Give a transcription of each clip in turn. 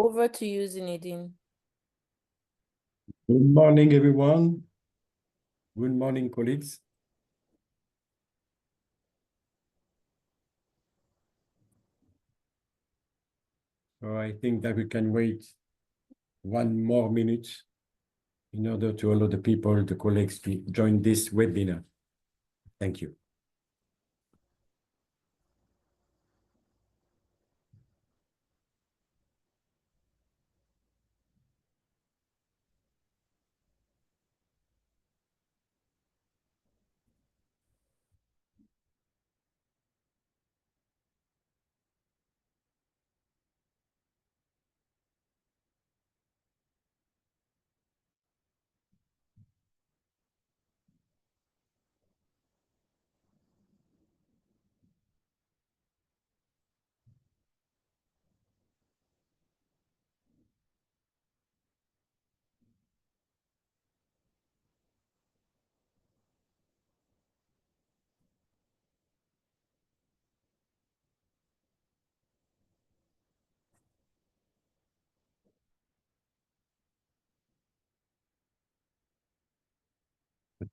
Over to you, Zinedine. Good morning, everyone. Good morning, colleagues. So I think that we can wait 1 more minute in order to allow the people, the colleagues, to join this webinar. Thank you.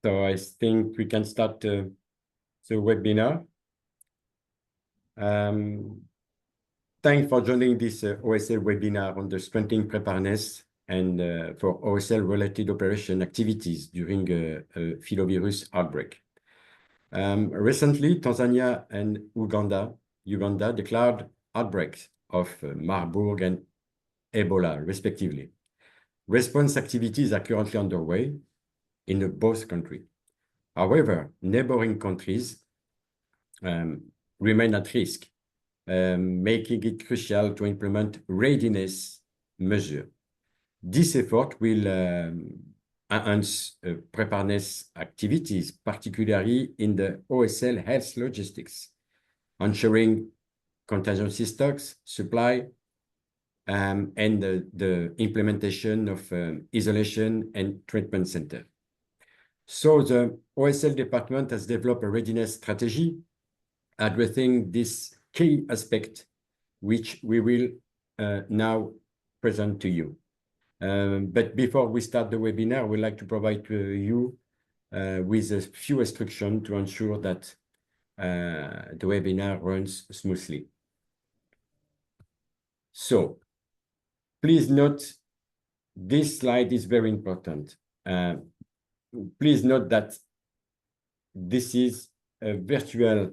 So I think we can start the webinar. Thanks for joining this OSL webinar on the strengthening preparedness and for OSL-related operation activities during a filovirus outbreak. Recently, Tanzania and Uganda declared outbreaks of Marburg and Ebola, respectively. Response activities are currently underway in both countries. However, neighboring countries remain at risk, making it crucial to implement readiness measures. This effort will enhance preparedness activities, particularly in the OSL health logistics, ensuring contingency stocks, supply, and the implementation of isolation and treatment center. So the OSL department has developed a readiness strategy addressing this key aspect, which we will now present to you. But before we start the webinar, we'd like to provide you with a few instructions to ensure that the webinar runs smoothly. So please note, this slide is very important. Please note that this is a virtual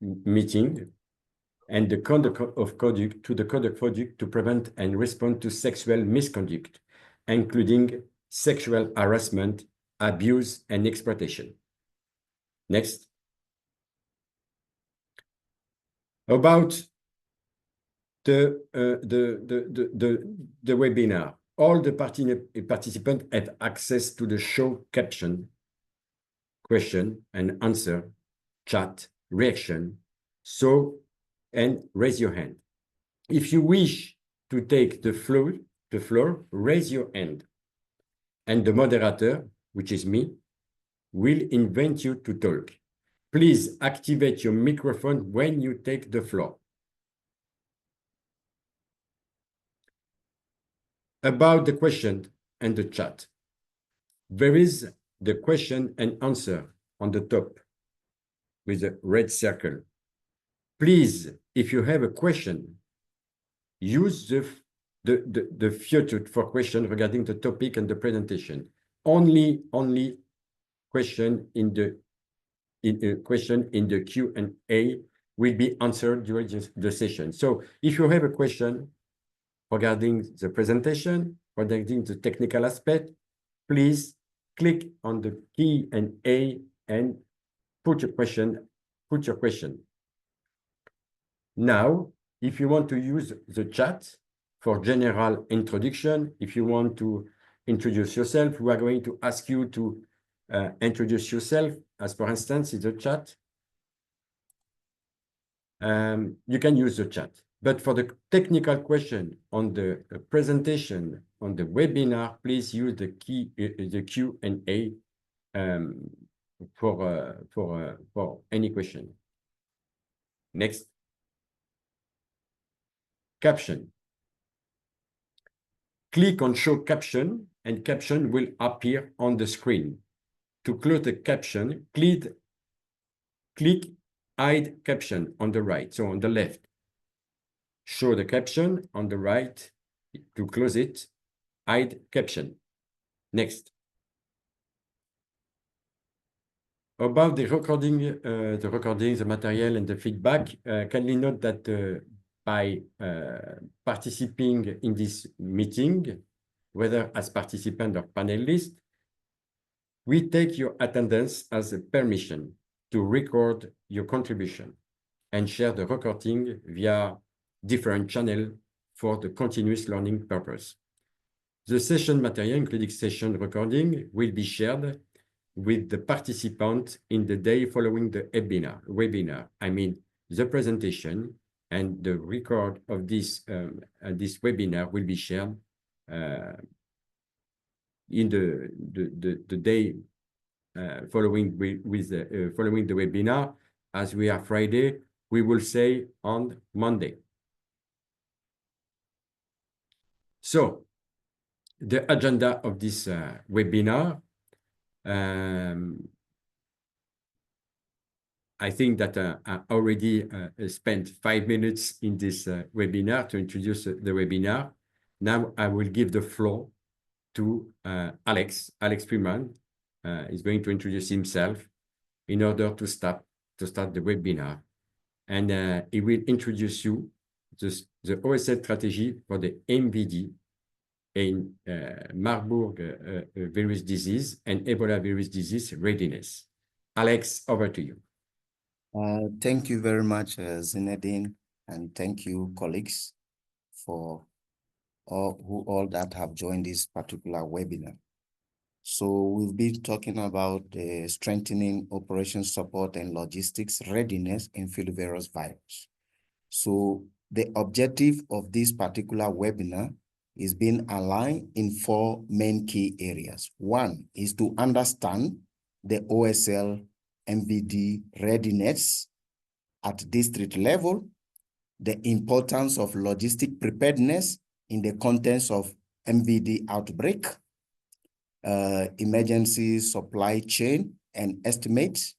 meeting, and the conduct of conduct to prevent and respond to sexual misconduct, including sexual harassment, abuse, and exploitation. Next. About the webinar, all the participants have access to the show caption, question and answer, chat, reaction, and raise your hand. If you wish to take the floor, raise your hand, and the moderator, which is me, will invite you to talk. Please activate your microphone when you take the floor. About the question and the chat, there is the question and answer on the top with a red circle. Please, if you have a question, use the feature for question regarding the topic and the presentation. Only question in the Q&A will be answered during the session. So if you have a question regarding the presentation, regarding the technical aspect, please click on the Q&A and put your question. Now, if you want to use the chat for general introduction, if you want to introduce yourself, we are going to ask you to introduce yourself, as for instance, in the chat. You can use the chat. But for the technical question on the presentation, on the webinar, please use the Q&A for any question. Next. caption. Click on Show Caption, and caption will appear on the screen. To close the caption, click Hide Caption on the right, so on the left. Show the caption on the right. To close it, hide caption. Next. About the recording, the material, and the feedback, kindly note that by participating in this meeting, whether as participant or panelist, we take your attendance as a permission to record your contribution and share the recording via different channels for the continuous learning purpose. The session material, including session recording, will be shared with the participant in the day following the webinar. I mean, the presentation and the record of this webinar will be shared in the day following following the webinar. As we are Friday, we will say on Monday. So the agenda of this webinar, I think that I already spent 5 minutes in this webinar to introduce the webinar. Now I will give the floor to Alex Freeman. Is going to introduce himself in order to start the webinar. And he will introduce you the OSL strategy for the MVD in Marburg virus disease and Ebola virus disease readiness. Alex, over to you. Thank you very much, Zinedine, and thank you, colleagues, for all that have joined this particular webinar. So we've been talking about strengthening operation support and logistics readiness in filovirus virus. So the objective of this particular webinar is being aligned in 4 main key areas. One is to understand the OSL MVD readiness at district level, the importance of logistic preparedness in the context of MVD outbreak, emergency supply chain and estimates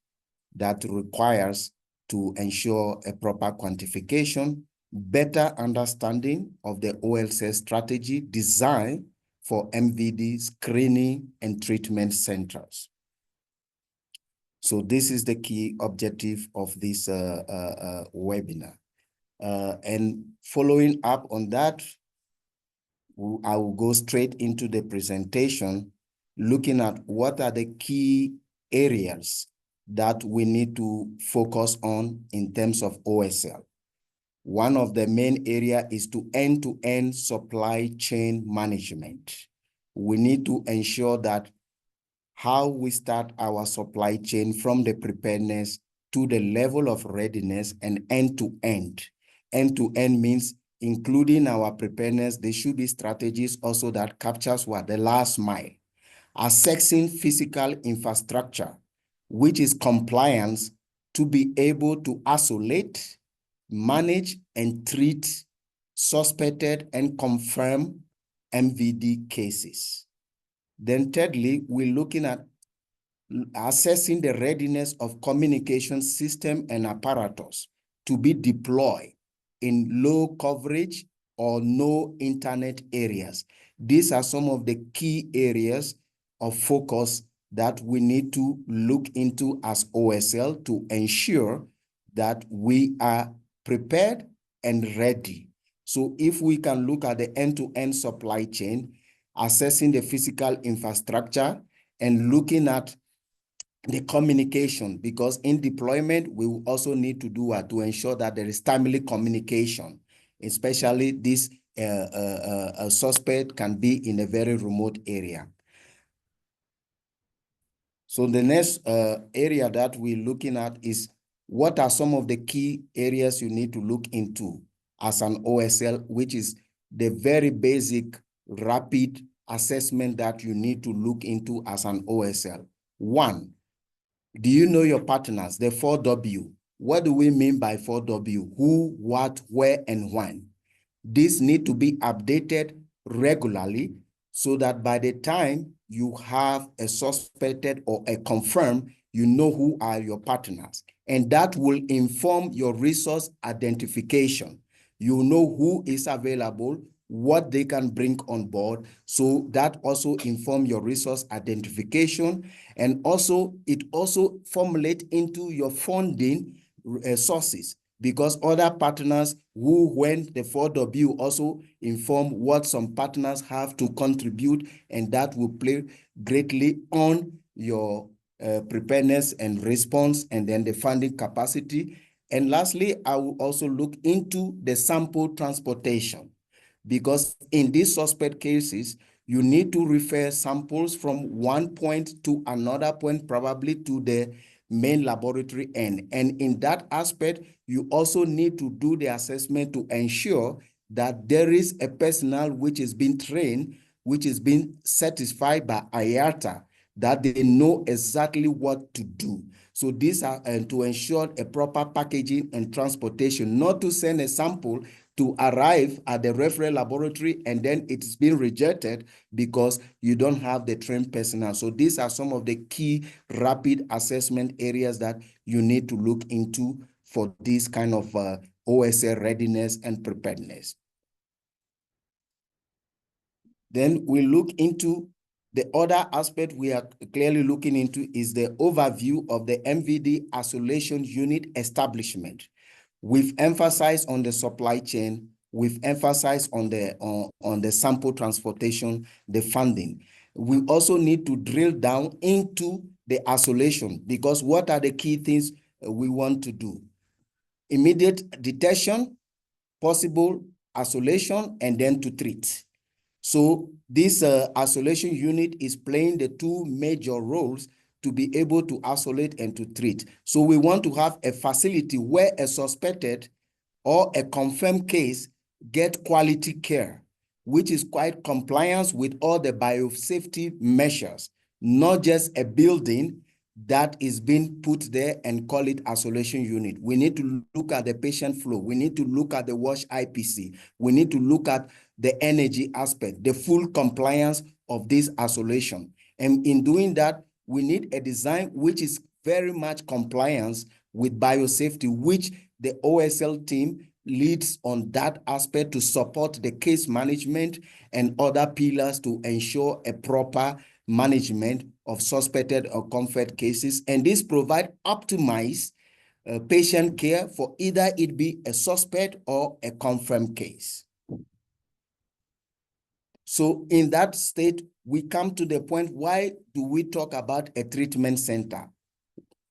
that requires to ensure a proper quantification, better understanding of the OSL strategy designed for MVD screening and treatment centers. So this is the key objective of this webinar. And following up on that, I will go straight into the presentation, looking at what are the key areas that we need to focus on in terms of OSL. One of the main areas is to end-to-end supply chain management. We need to ensure that how we start our supply chain from the preparedness to the level of readiness and end-to-end. End-to-end means including our preparedness, there should be strategies also that captures what? The last mile. Assessing physical infrastructure, which is compliance to be able to isolate, manage, and treat suspected and confirmed MVD cases. Then thirdly, we're looking at assessing the readiness of communication system and apparatus to be deployed in low coverage or no internet areas. These are some of the key areas of focus that we need to look into as OSL to ensure that we are prepared and ready. So if we can look at the end-to-end supply chain, assessing the physical infrastructure and looking at the communication, because in deployment, we will also need to do to ensure that there is timely communication, especially this suspect can be in a very remote area. So the next area that we're looking at is what are some of the key areas you need to look into as an OSL, which is the very basic rapid assessment that you need to look into as an OSL. One, do you know your partners, the 4W? What do we mean by 4W? Who, what, where, and when? These need to be updated regularly so that by the time you have a suspected or a confirmed, you know who are your partners. And that will inform your resource identification. You know who is available, what they can bring on board. So that also inform your resource identification. And also, it also formulate into your funding sources, because other partners who, when the 4W also inform what some partners have to contribute, and that will play greatly on your preparedness and response, and then the funding capacity. And lastly, I will also look into the sample transportation, because in these suspect cases, you need to refer samples from one point to another point, probably to the main laboratory end. And in that aspect, you also need to do the assessment to ensure that there is a personnel which is being trained, which is being certified by IATA, that they know exactly what to do. So these are to ensure a proper packaging and transportation, not to send a sample to arrive at the referral laboratory and then it's been rejected because you don't have the trained personnel. So these are some of the key rapid assessment areas that you need to look into for this kind of OSL readiness and preparedness. Then we look into the other aspect we are clearly looking into is the overview of the MVD isolation unit establishment. We've emphasized on the supply chain. We've emphasized on the sample transportation, the funding. We also need to drill down into the isolation, because what are the key things we want to do? Immediate detection, possible isolation, and then to treat. So this isolation unit is playing the two major roles to be able to isolate and to treat. So we want to have a facility where a suspected or a confirmed case get quality care, which is quite compliance with all the biosafety measures, not just a building that is being put there and call it isolation unit. We need to look at the patient flow. We need to look at the WASH IPC. We need to look at the energy aspect, the full compliance of this isolation. And in doing that, we need a design which is very much compliance with biosafety, which the OSL team leads on that aspect to support the case management and other pillars to ensure a proper management of suspected or confirmed cases. And this provide optimized patient care for either it be a suspect or a confirmed case. So in that state, we come to the point, why do we talk about a treatment center?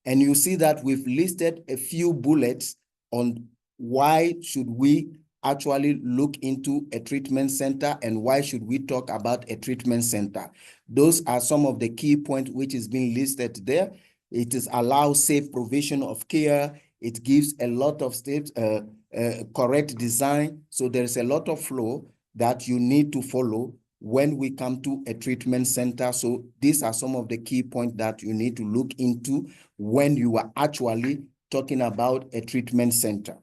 And you see that we've listed a few bullets on why should we actually look into a treatment center and why should we talk about a treatment center. Those are some of the key points which is being listed there. It is allow safe provision of care. It gives a lot of steps, correct design. So there's a lot of flow that you need to follow when we come to a treatment center. So these are some of the key points that you need to look into when you are actually talking about a treatment center.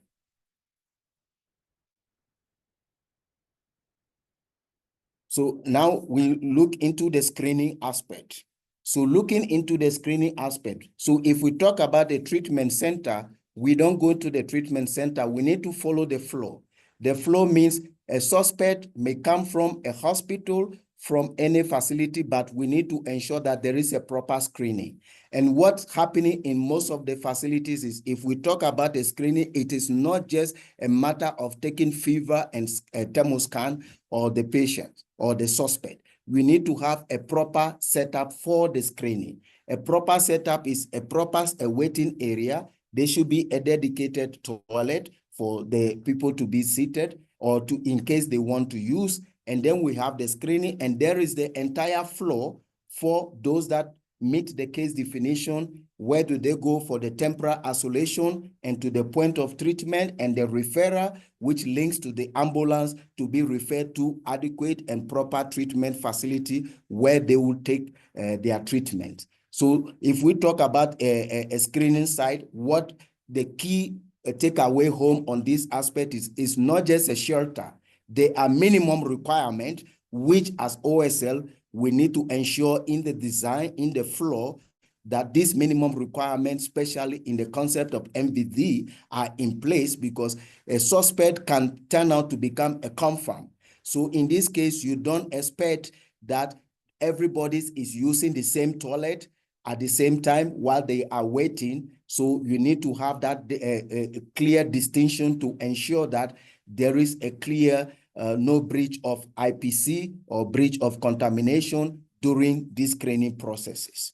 So now we look into the screening aspect. So looking into the screening aspect. So if we talk about a treatment center, we don't go to the treatment center. We need to follow the flow. The flow means a suspect may come from a hospital, from any facility, but we need to ensure that there is a proper screening. And what's happening in most of the facilities is, if we talk about the screening, it is not just a matter of taking fever and a thermoscan or the patient or the suspect. We need to have a proper setup for the screening. A proper setup is a proper waiting area. There should be a dedicated toilet for the people to be seated or to, in case they want to use. And then we have the screening, and there is the entire flow for those that meet the case definition. Where do they go for the temporary isolation and to the point of treatment, and the referral, which links to the ambulance to be referred to adequate and proper treatment facility where they will take their treatment. So if we talk about a screening site, what the key takeaway home on this aspect is not just a shelter. There are minimum requirements, which as OSL, we need to ensure in the design, in the flow, that these minimum requirements, especially in the concept of MVD, are in place, because a suspect can turn out to become a confirm. So in this case, you don't expect that everybody is using the same toilet at the same time while they are waiting. So you need to have that a clear distinction to ensure that there is a clear no breach of IPC or breach of contamination during these screening processes.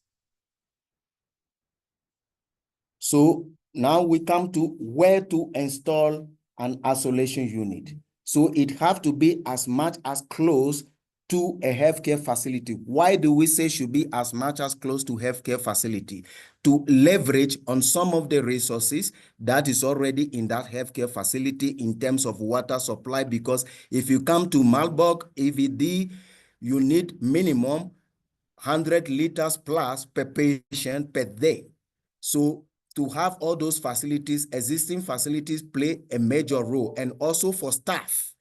So now we come to where to install an isolation unit. So it have to be as much as close to a healthcare facility. Why do we say should be as much as close to healthcare facility? To leverage on some of the resources that is already in that healthcare facility in terms of water supply, because if you come to Marburg, EVD, you need minimum 100 liters plus per patient per day. So to have all those facilities, existing facilities play a major role. And also for staff,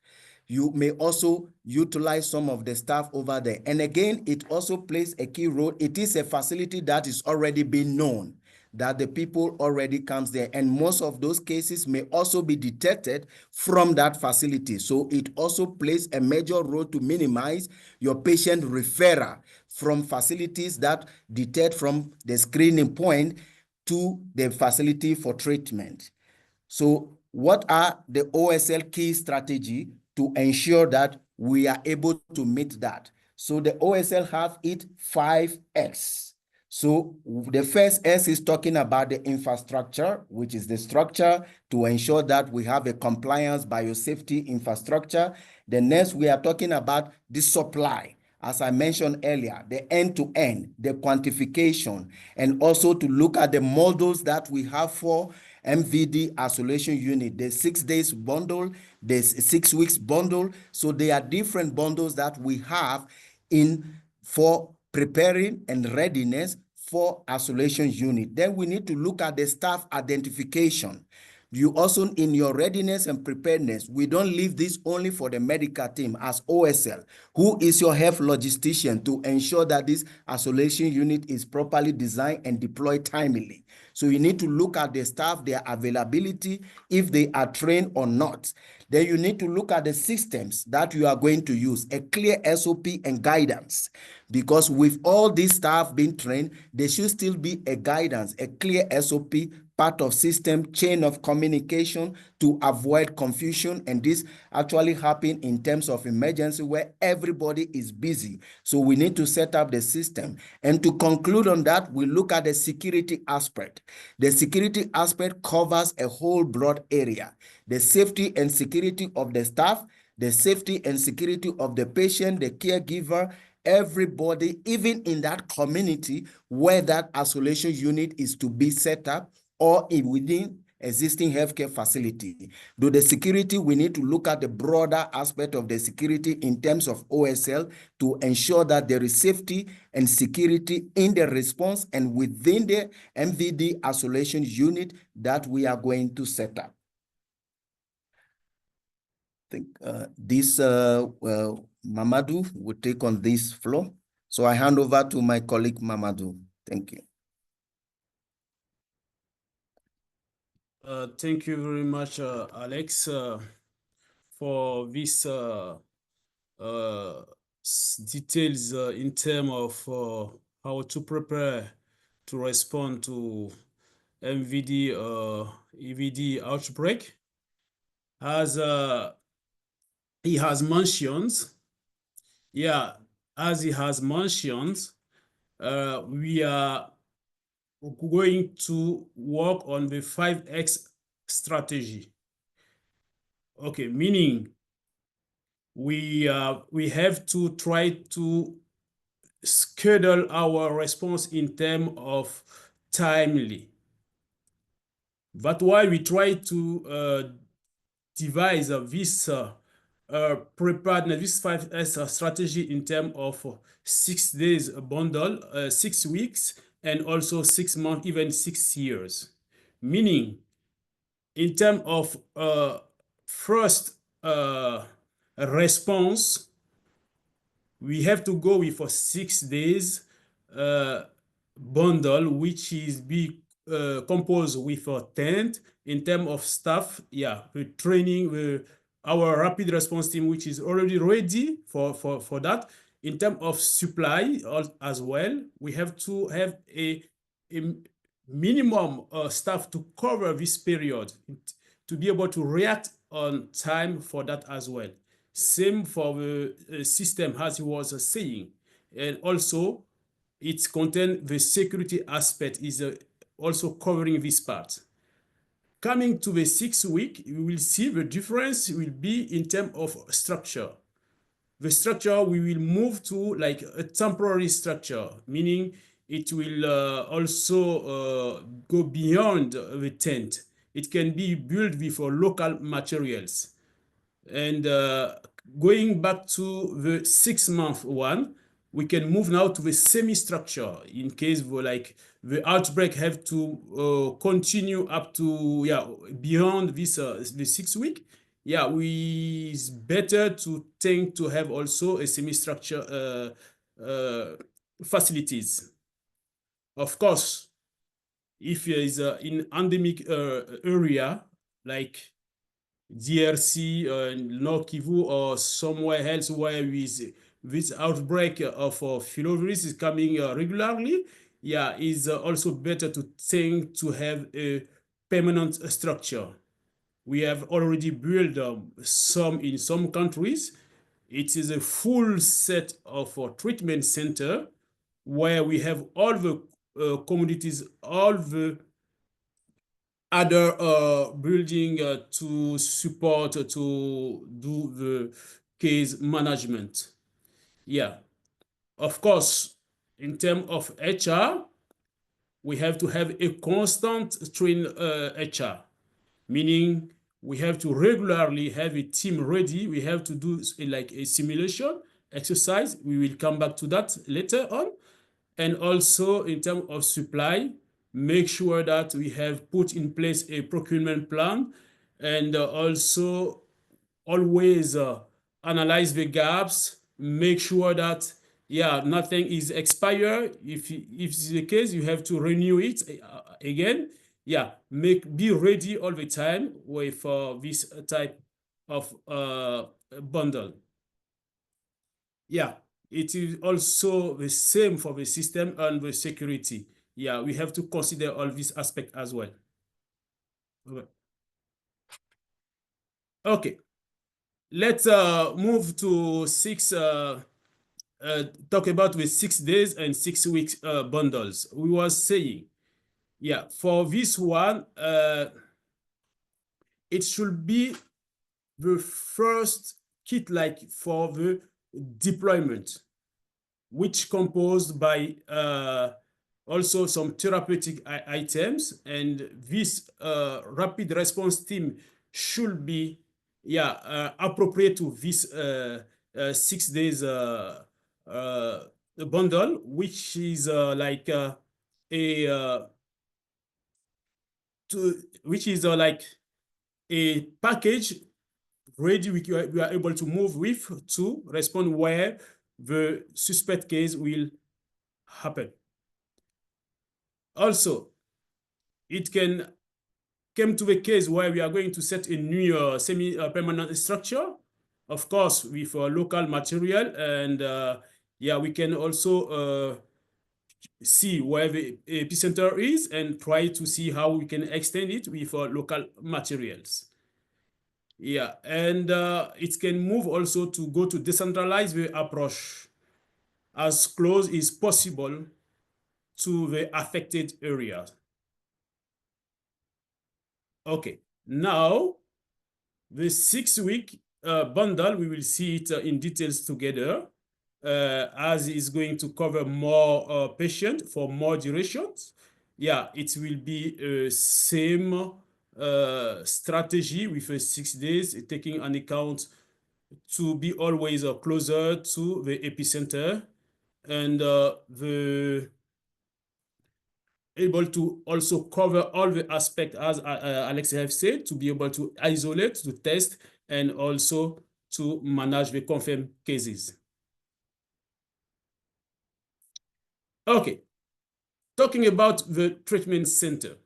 you may also utilize some of the staff over there. And again, it also plays a key role. It is a facility that is already being known, that the people already comes there. And most of those cases may also be detected from that facility. So it also plays a major role to minimize your patient referral from facilities that detect from the screening point to the facility for treatment. So what are the OSL key strategy to ensure that we are able to meet that? So the OSL have it 5S. So the first S is talking about the infrastructure, which is the structure to ensure that we have a compliance biosafety infrastructure. The next, we are talking about the supply. As I mentioned earlier, the end-to-end, the quantification, and also to look at the models that we have for MVD isolation unit, the 6 days bundle, the 6 weeks bundle. So there are different bundles that we have in for preparing and readiness for isolation unit. Then we need to look at the staff identification. You also, in your readiness and preparedness, we don't leave this only for the medical team as OSL, who is your health logistician, to ensure that this isolation unit is properly designed and deployed timely. So you need to look at the staff, their availability, if they are trained or not. Then you need to look at the systems that you are going to use, a clear SOP and guidance. Because with all this staff being trained, there should still be a guidance, a clear SOP, part of system, chain of communication to avoid confusion. And this actually happen in terms of emergency where everybody is busy. So we need to set up the system. And to conclude on that, we look at the security aspect. The security aspect covers a whole broad area. The safety and security of the staff, the safety and security of the patient, the caregiver, everybody, even in that community where that isolation unit is to be set up, or within existing healthcare facility. Do the security, we need to look at the broader aspect of the security in terms of OSL to ensure that there is safety and security in the response and within the MVD isolation unit that we are going to set up. I think Mamadou will take on this floor. So I hand over to my colleague Mamadou. Thank you. Thank you very much, Alex, for this details in terms of how to prepare to respond to MVD EVD outbreak. As he has mentioned, as he has mentioned, we are going to work on the 5X strategy. Okay, meaning we have to try to schedule our response in terms of timely. But while we try to devise this preparedness, this 5S strategy in terms of 6 days bundle, 6 weeks, and also 6 months, even 6 years. Meaning, in terms of first response, we have to go with a 6 days bundle, which is composed with a tent in terms of staff. Yeah, the training, our rapid response team, which is already ready for that. In terms of supply as well, we have to have a minimum staff to cover this period to be able to react on time for that as well. Same for the system as he was saying. And also it contains the security aspect is also covering this part. Coming to the 6 week, you will see the difference will be in terms of structure. The structure we will move to like a temporary structure, meaning it will also go beyond the tent. It can be built with local materials. And going back to the 6 month one, we can move now to the semi-structure in case the outbreak have to continue up to beyond this the 6 week. Yeah, it's better to think to have also a semi-structure facilities. Of course, if there is in endemic area like DRC, North Kivu, or somewhere else where this outbreak of filovirus is coming regularly, yeah, it's also better to think to have a permanent structure. We have already built some in some countries. It is a full set of treatment center where we have all the communities, all the other building to support to do the case management. Yeah, of course, in terms of HR, we have to have a constant train HR, meaning we have to regularly have a team ready. We have to do like a simulation exercise. We will come back to that later on. And also in terms of supply, make sure that we have put in place a procurement plan, and also always analyze the gaps, make sure that nothing is expired. If it's the case, you have to renew it again. Be ready all the time with this type of bundle. It is also the same for the system and the security. We have to consider all these aspects as well. Okay, let's move to talk about the 6 days and 6 weeks bundles. We were saying, for this one, it should be the first kit like for the deployment, which composed by also some therapeutic items, and this rapid response team should be appropriate to this 6 days bundle, which is like a package ready we are able to move with to respond where the suspect case will happen. Also, it can come to the case where we are going to set a new semi-permanent structure, of course, with local material, and we can also see where the epicenter is and try to see how we can extend it with local materials. And it can move also to go to decentralize the approach as close as possible to the affected areas. Okay, now the 6 week bundle, we will see it in details together, as it's going to cover more patients for more durations. It will be a same strategy with 6 days, taking an account to be always closer to the epicenter, and able to also cover all the aspects, as Alex have said, to be able to isolate, to test, and also to manage the confirmed cases. Okay, talking about the treatment center.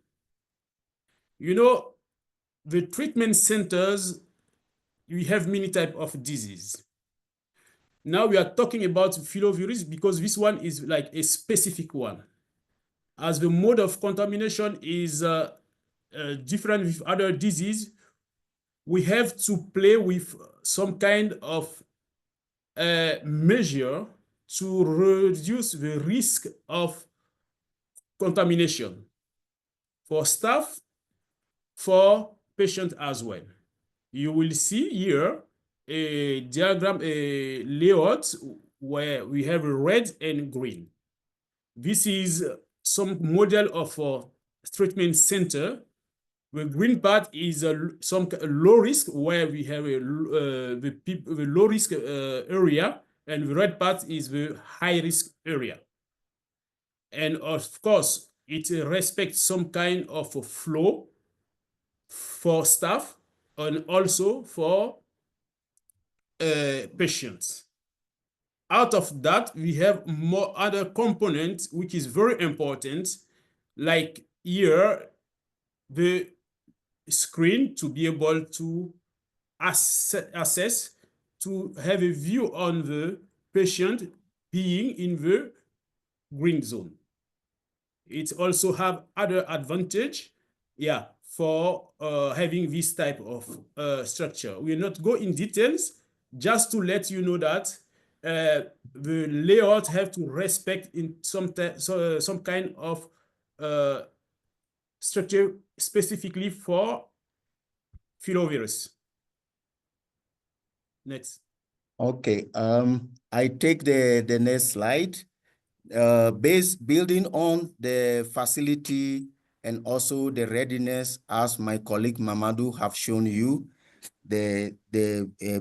You know, the treatment centers, we have many types of disease. Now we are talking about filovirus because this one is like a specific one. As the mode of contamination is different with other disease, we have to play with some kind of measure to reduce the risk of contamination for staff, for patient as well. You will see here a diagram, a layout where we have red and green. This is some model of a treatment center. The green part is some low risk where we have the low risk area, and the red part is the high risk area. And of course, it respects some kind of a flow for staff and also for patients. Out of that, we have more other components, which is very important, like here, the screen to be able to assess, to have a view on the patient being in the green zone. It also have other advantage, yeah, for having this type of structure. We will not go in details, just to let you know that the layout have to respect in some kind of structure specifically for filovirus. Next. Okay, I take the next slide. Building on the facility and also the readiness, as my colleague Mamadou have shown you, the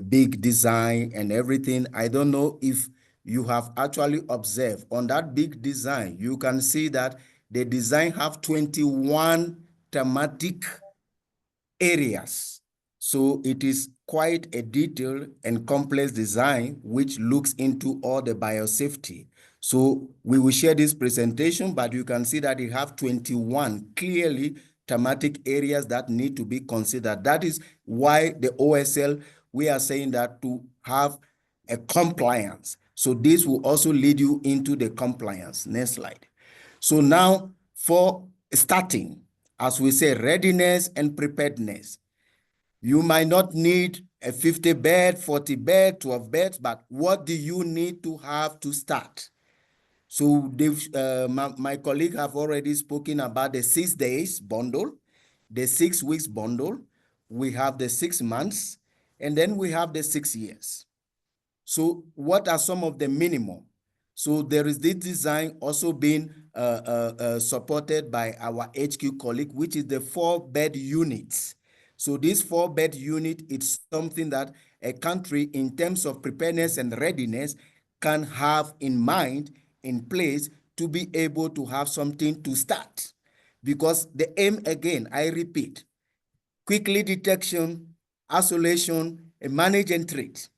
big design and everything. I don't know if you have actually observed on that big design, you can see that the design have 21 thematic areas. So it is quite a detailed and complex design which looks into all the biosafety. So we will share this presentation, but you can see that it have 21 clearly thematic areas that need to be considered. That is why the OSL, we are saying that to have a compliance. So this will also lead you into the compliance. Next slide. So now for starting, as we say, readiness and preparedness. You might not need a 50 bed, 40 bed, 12 beds, but what do you need to have to start? So my colleague have already spoken about the 6 days bundle, the 6 weeks bundle. We have the 6 months, and then we have the 6 years. So what are some of the minimum? So there is this design also being supported by our HQ colleague, which is the 4-bed units. So this 4-bed unit is something that a country in terms of preparedness and readiness can have in mind, in place, to be able to have something to start. Because the aim, again, I repeat, quickly detection, isolation, and manage and treat.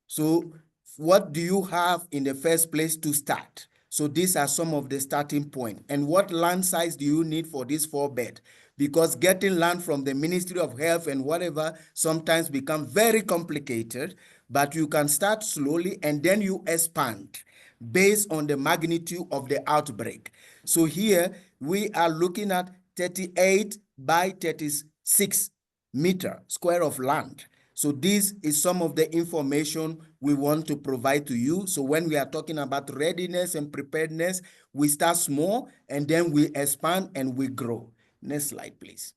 So what do you have in the first place to start? So these are some of the starting points. And what land size do you need for this 4-bed? Because getting land from the Ministry of Health and whatever sometimes become very complicated, but you can start slowly and then you expand based on the magnitude of the outbreak. So here we are looking at 38 by 36 meter square of land. So this is some of the information we want to provide to you. So when we are talking about readiness and preparedness, we start small and then we expand and we grow. Next slide, please.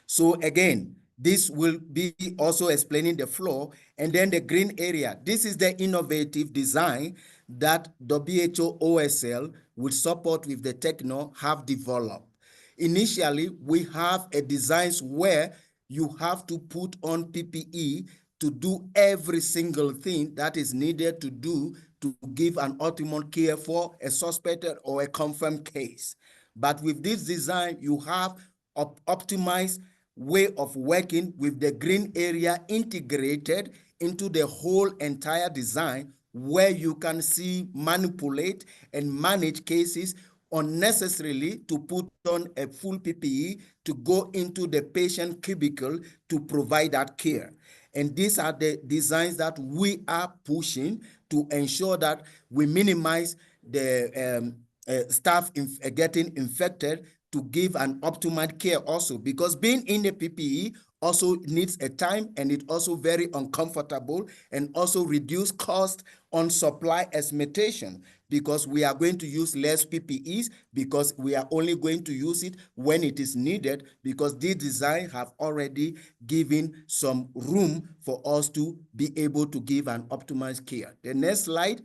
So again, this will be also explaining the floor, and then the green area. This is the innovative design that WHO OSL with support with the Techno have developed. Initially, we have a design where you have to put on PPE to do every single thing that is needed to do to give an optimal care for a suspected or a confirmed case. But with this design, you have optimized way of working with the green area integrated into the whole entire design, where you can see, manipulate, and manage cases unnecessarily to put on a full PPE to go into the patient cubicle to provide that care. And these are the designs that we are pushing to ensure that we minimize the staff getting infected, to give an optimal care also, because being in the PPE also needs a time, and it also very uncomfortable, and also reduce cost on supply estimation, because we are going to use less PPEs, because we are only going to use it when it is needed, because this design have already given some room for us to be able to give an optimized care. The next slide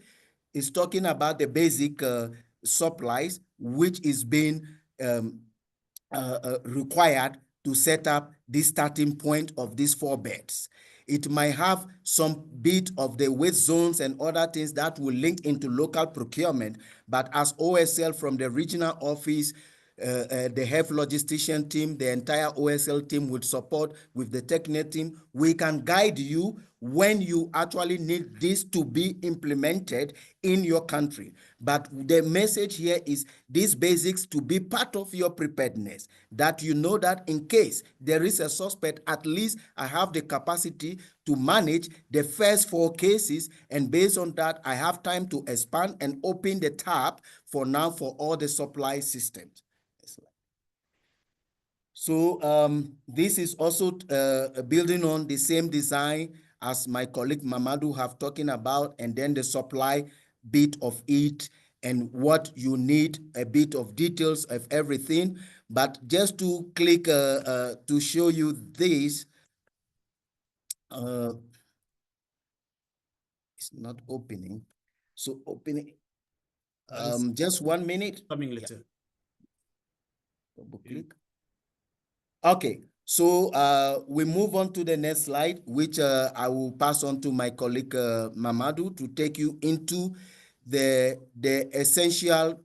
is talking about the basic supplies, which is being required to set up the starting point of these 4 beds. It might have some bit of the waste zones and other things that will link into local procurement, but as OSL from the regional office, the health logistician team, the entire OSL team with support with the technical team, we can guide you when you actually need this to be implemented in your country. But the message here is these basics to be part of your preparedness, that you know that in case there is a suspect, at least I have the capacity to manage the first 4 cases, and based on that, I have time to expand and open the tap for now for all the supply systems. So this is also building on the same design as my colleague Mamadou have talking about, and then the supply bit of it and what you need, a bit of details of everything. But just to click to show you this, it's not opening. So opening, just 1 minute. Coming later. Yeah. Double click. Okay, so we move on to the next slide, which I will pass on to my colleague Mamadou to take you into the essential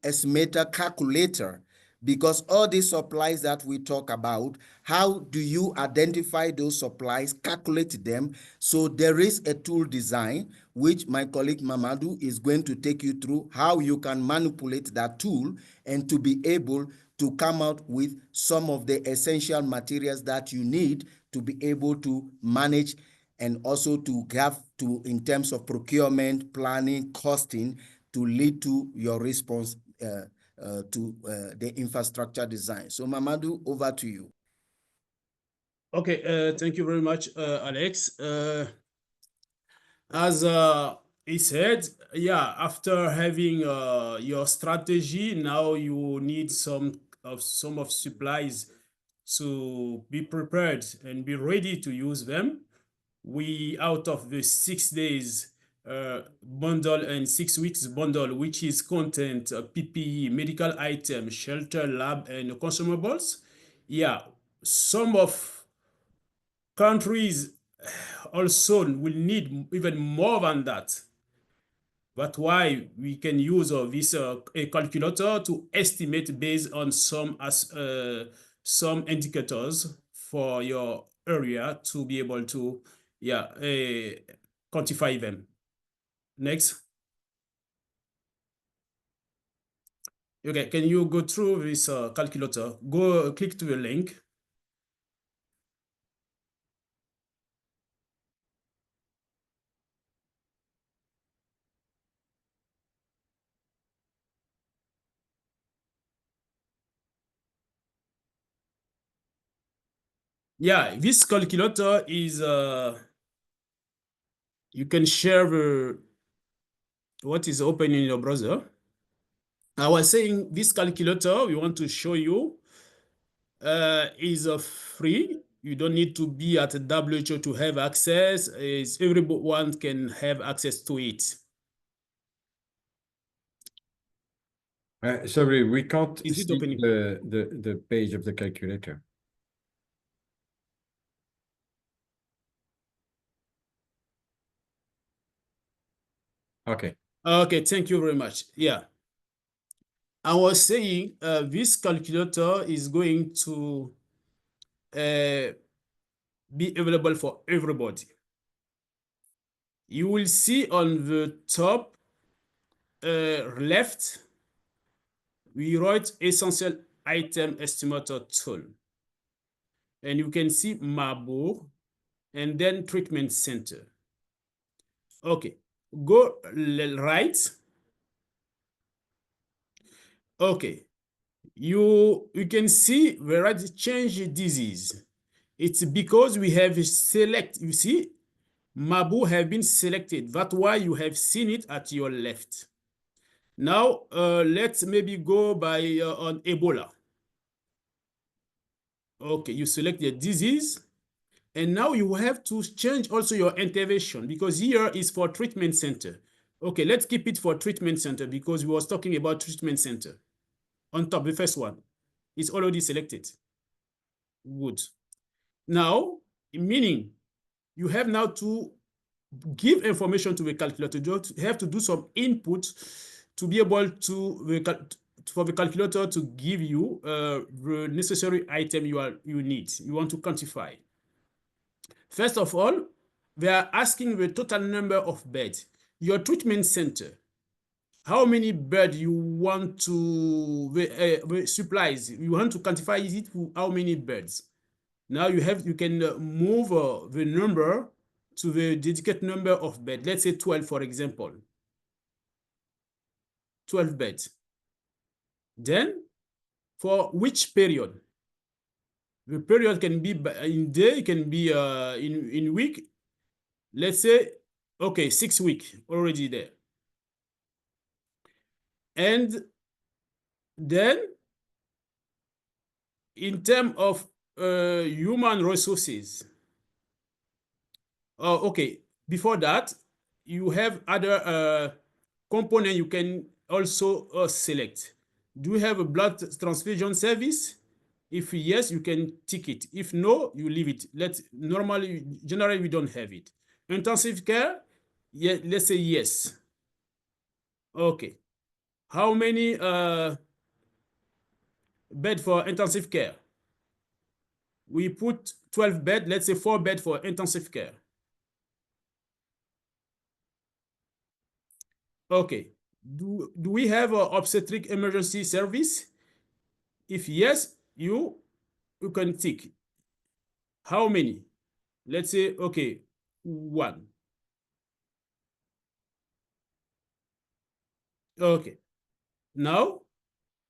estimator calculator, because all these supplies that we talk about, how do you identify those supplies, calculate them? So there is a tool design, which my colleague Mamadou is going to take you through how you can manipulate that tool and to be able to come out with some of the essential materials that you need to be able to manage, and also to have to, in terms of procurement, planning, costing, to lead to your response to the infrastructure design. So Mamadou, over to you. Okay, thank you very much, Alex. As he said, yeah, after having your strategy, now you need some of supplies to be prepared and be ready to use them. We, out of the 6 days bundle and 6 weeks bundle, which is content, PPE, medical item, shelter, lab, and consumables. Yeah, some of countries also will need even more than that. That's why we can use this a calculator to estimate based on some indicators for your area to be able to quantify them. Next. Okay, can you go through this calculator? Go click to the link. Yeah, this calculator is you can share what is open in your browser. I was saying this calculator we want to show you is free. You don't need to be at a WHO to have access. Everyone can have access to it. Sorry, we can't Is it see opening? the page of the calculator. Okay. Okay, thank you very much. Yeah. I was saying this calculator is going to be available for everybody. You will see on the top left, we write essential item estimator tool. And you can see Marburg and then treatment center. Okay, go right. Okay, you can see where I change disease. It's because we have select, you see, Mabu have been selected. That's why you have seen it at your left. Now, let's maybe go by on Ebola. Okay, you select the disease. And now you have to change also your intervention because here is for treatment center. Okay, let's keep it for treatment center because we was talking about treatment center. On top, the first one is already selected. Good. Now, meaning you have now to give information to the calculator. You have to do some input to be able to for the calculator to give you the necessary item you need. You want to quantify. First of all, they are asking the total number of beds. Your treatment center, how many beds you want to, the supplies, you want to quantify it to how many beds. Now you can move the number to the dedicated number of beds. Let's say 12, for example. 12 beds. Then, for which period? The period can be in day, it can be in week. Let's say, okay, 6 weeks already there. And then, in terms of human resources, okay, before that, you have other component you can also select. Do you have a blood transfusion service? If yes, you can tick it. If no, you leave it. Generally, we don't have it. Intensive care, yeah, let's say yes. Okay. How many bed for intensive care? We put 12 bed, let's say 4 bed for intensive care. Okay. Do we have an obstetric emergency service? If yes, you can tick. How many? Let's say, okay, 1. Okay. Now,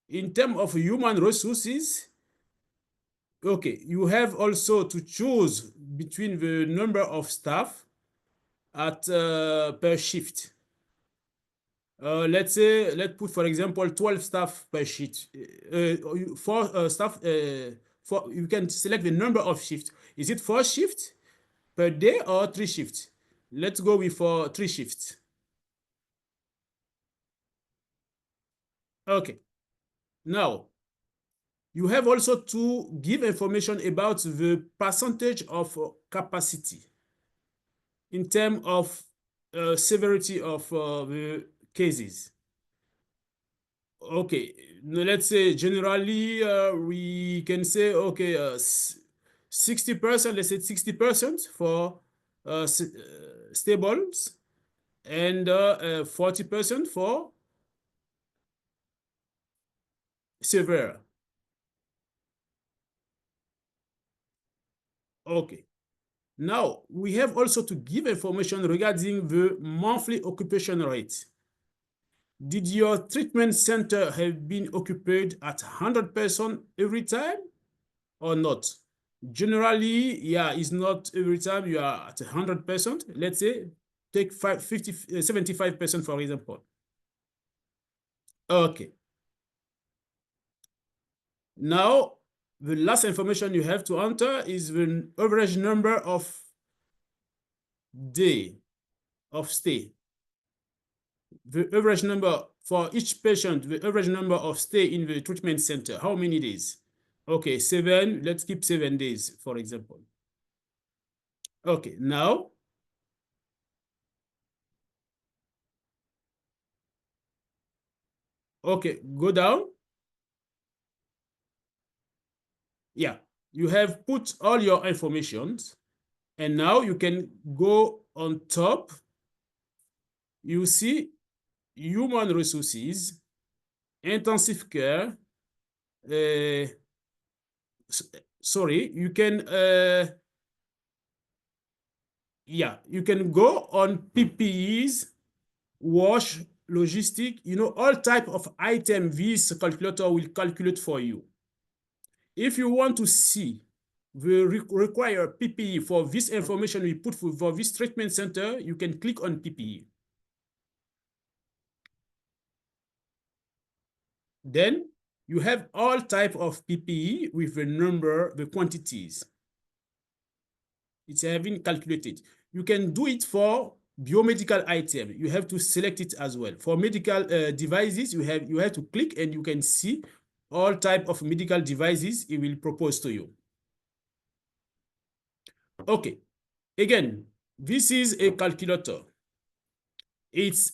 in terms of human resources, okay, you have also to choose between the number of staff at per shift. Let's put, for example, 12 staff per shift. 4 staff, you can select the number of shifts. Is it 4 shifts per day or 3 shifts? Let's go with 3 shifts. Okay. Now, you have also to give information about the percentage of capacity in terms of severity of the cases. Okay, let's say generally we can say, okay, 60%, let's say 60% for stables and 40% for severe. Okay. Now, we have also to give information regarding the monthly occupation rate. Did your treatment center have been occupied at 100% every time or not? Generally, yeah, it's not every time you are at 100%. Let's say take 75%, for example. Okay. Now, the last information you have to enter is the average number of day of stay. The average number for each patient, the average number of stay in the treatment center, how many days? Okay, 7, let's keep 7 days, for example. Okay, now, okay, go down. Yeah, you have put all your information, and now you can go on top. You see human resources, intensive care. Sorry, you can you can go on PPEs, wash, logistic, all type of item this calculator will calculate for you. If you want to see the require PPE for this information we put for this treatment center, you can click on PPE. Then you have all type of PPE with the number, the quantities. It's having calculated. You can do it for biomedical item. You have to select it as well. For medical devices, you have to click and you can see all type of medical devices it will propose to you. Okay, again, this is a calculator. It's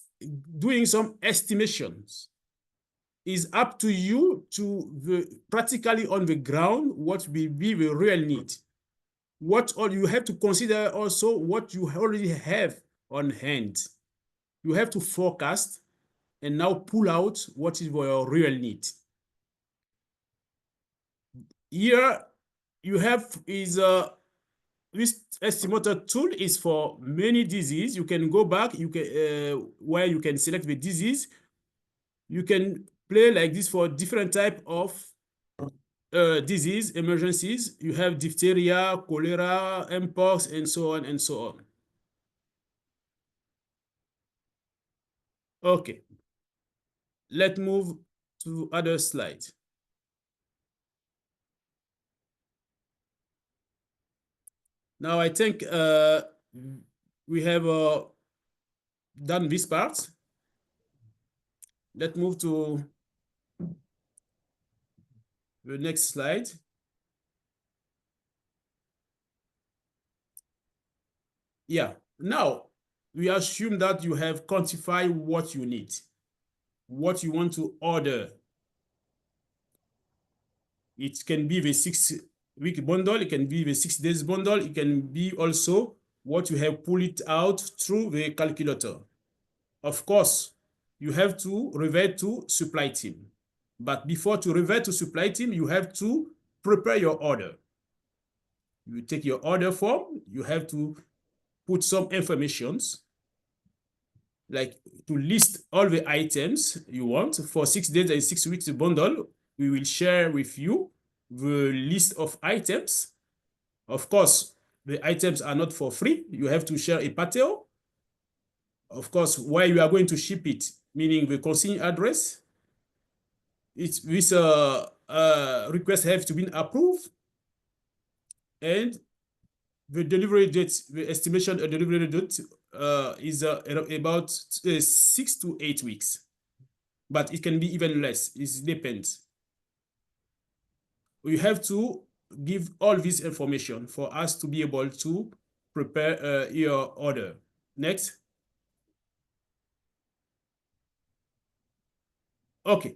doing some estimations. It's up to you to practically on the ground what will be the real need. What all you have to consider also what you already have on hand. You have to forecast and now pull out what is your real need. Here you have is this estimator tool is for many diseases. You can go back, you can where you can select the disease. You can play like this for different type of disease emergencies. You have diphtheria, cholera, mpox, and so on and so on. Okay, let's move to other slide. Now I think we have done this part. Let's move to the next slide. Yeah, now we assume that you have quantified what you need, what you want to order. It can be the 6-week bundle, it can be the 6 days bundle, it can be also what you have pulled it out through the calculator. Of course, you have to revert to supply team. But before to revert to supply team, you have to prepare your order. You take your order form, you have to put some informations, like to list all the items you want. For 6 days and 6 weeks bundle, we will share with you the list of items. Of course, the items are not for free. You have to share a pateo. Of course, where you are going to ship it, meaning the consignee address. This request have to be approved, and the delivery date, the estimation of delivery date is about 6 to 8 weeks, but it can be even less. It depends. We have to give all this information for us to be able to prepare your order. Next. Okay.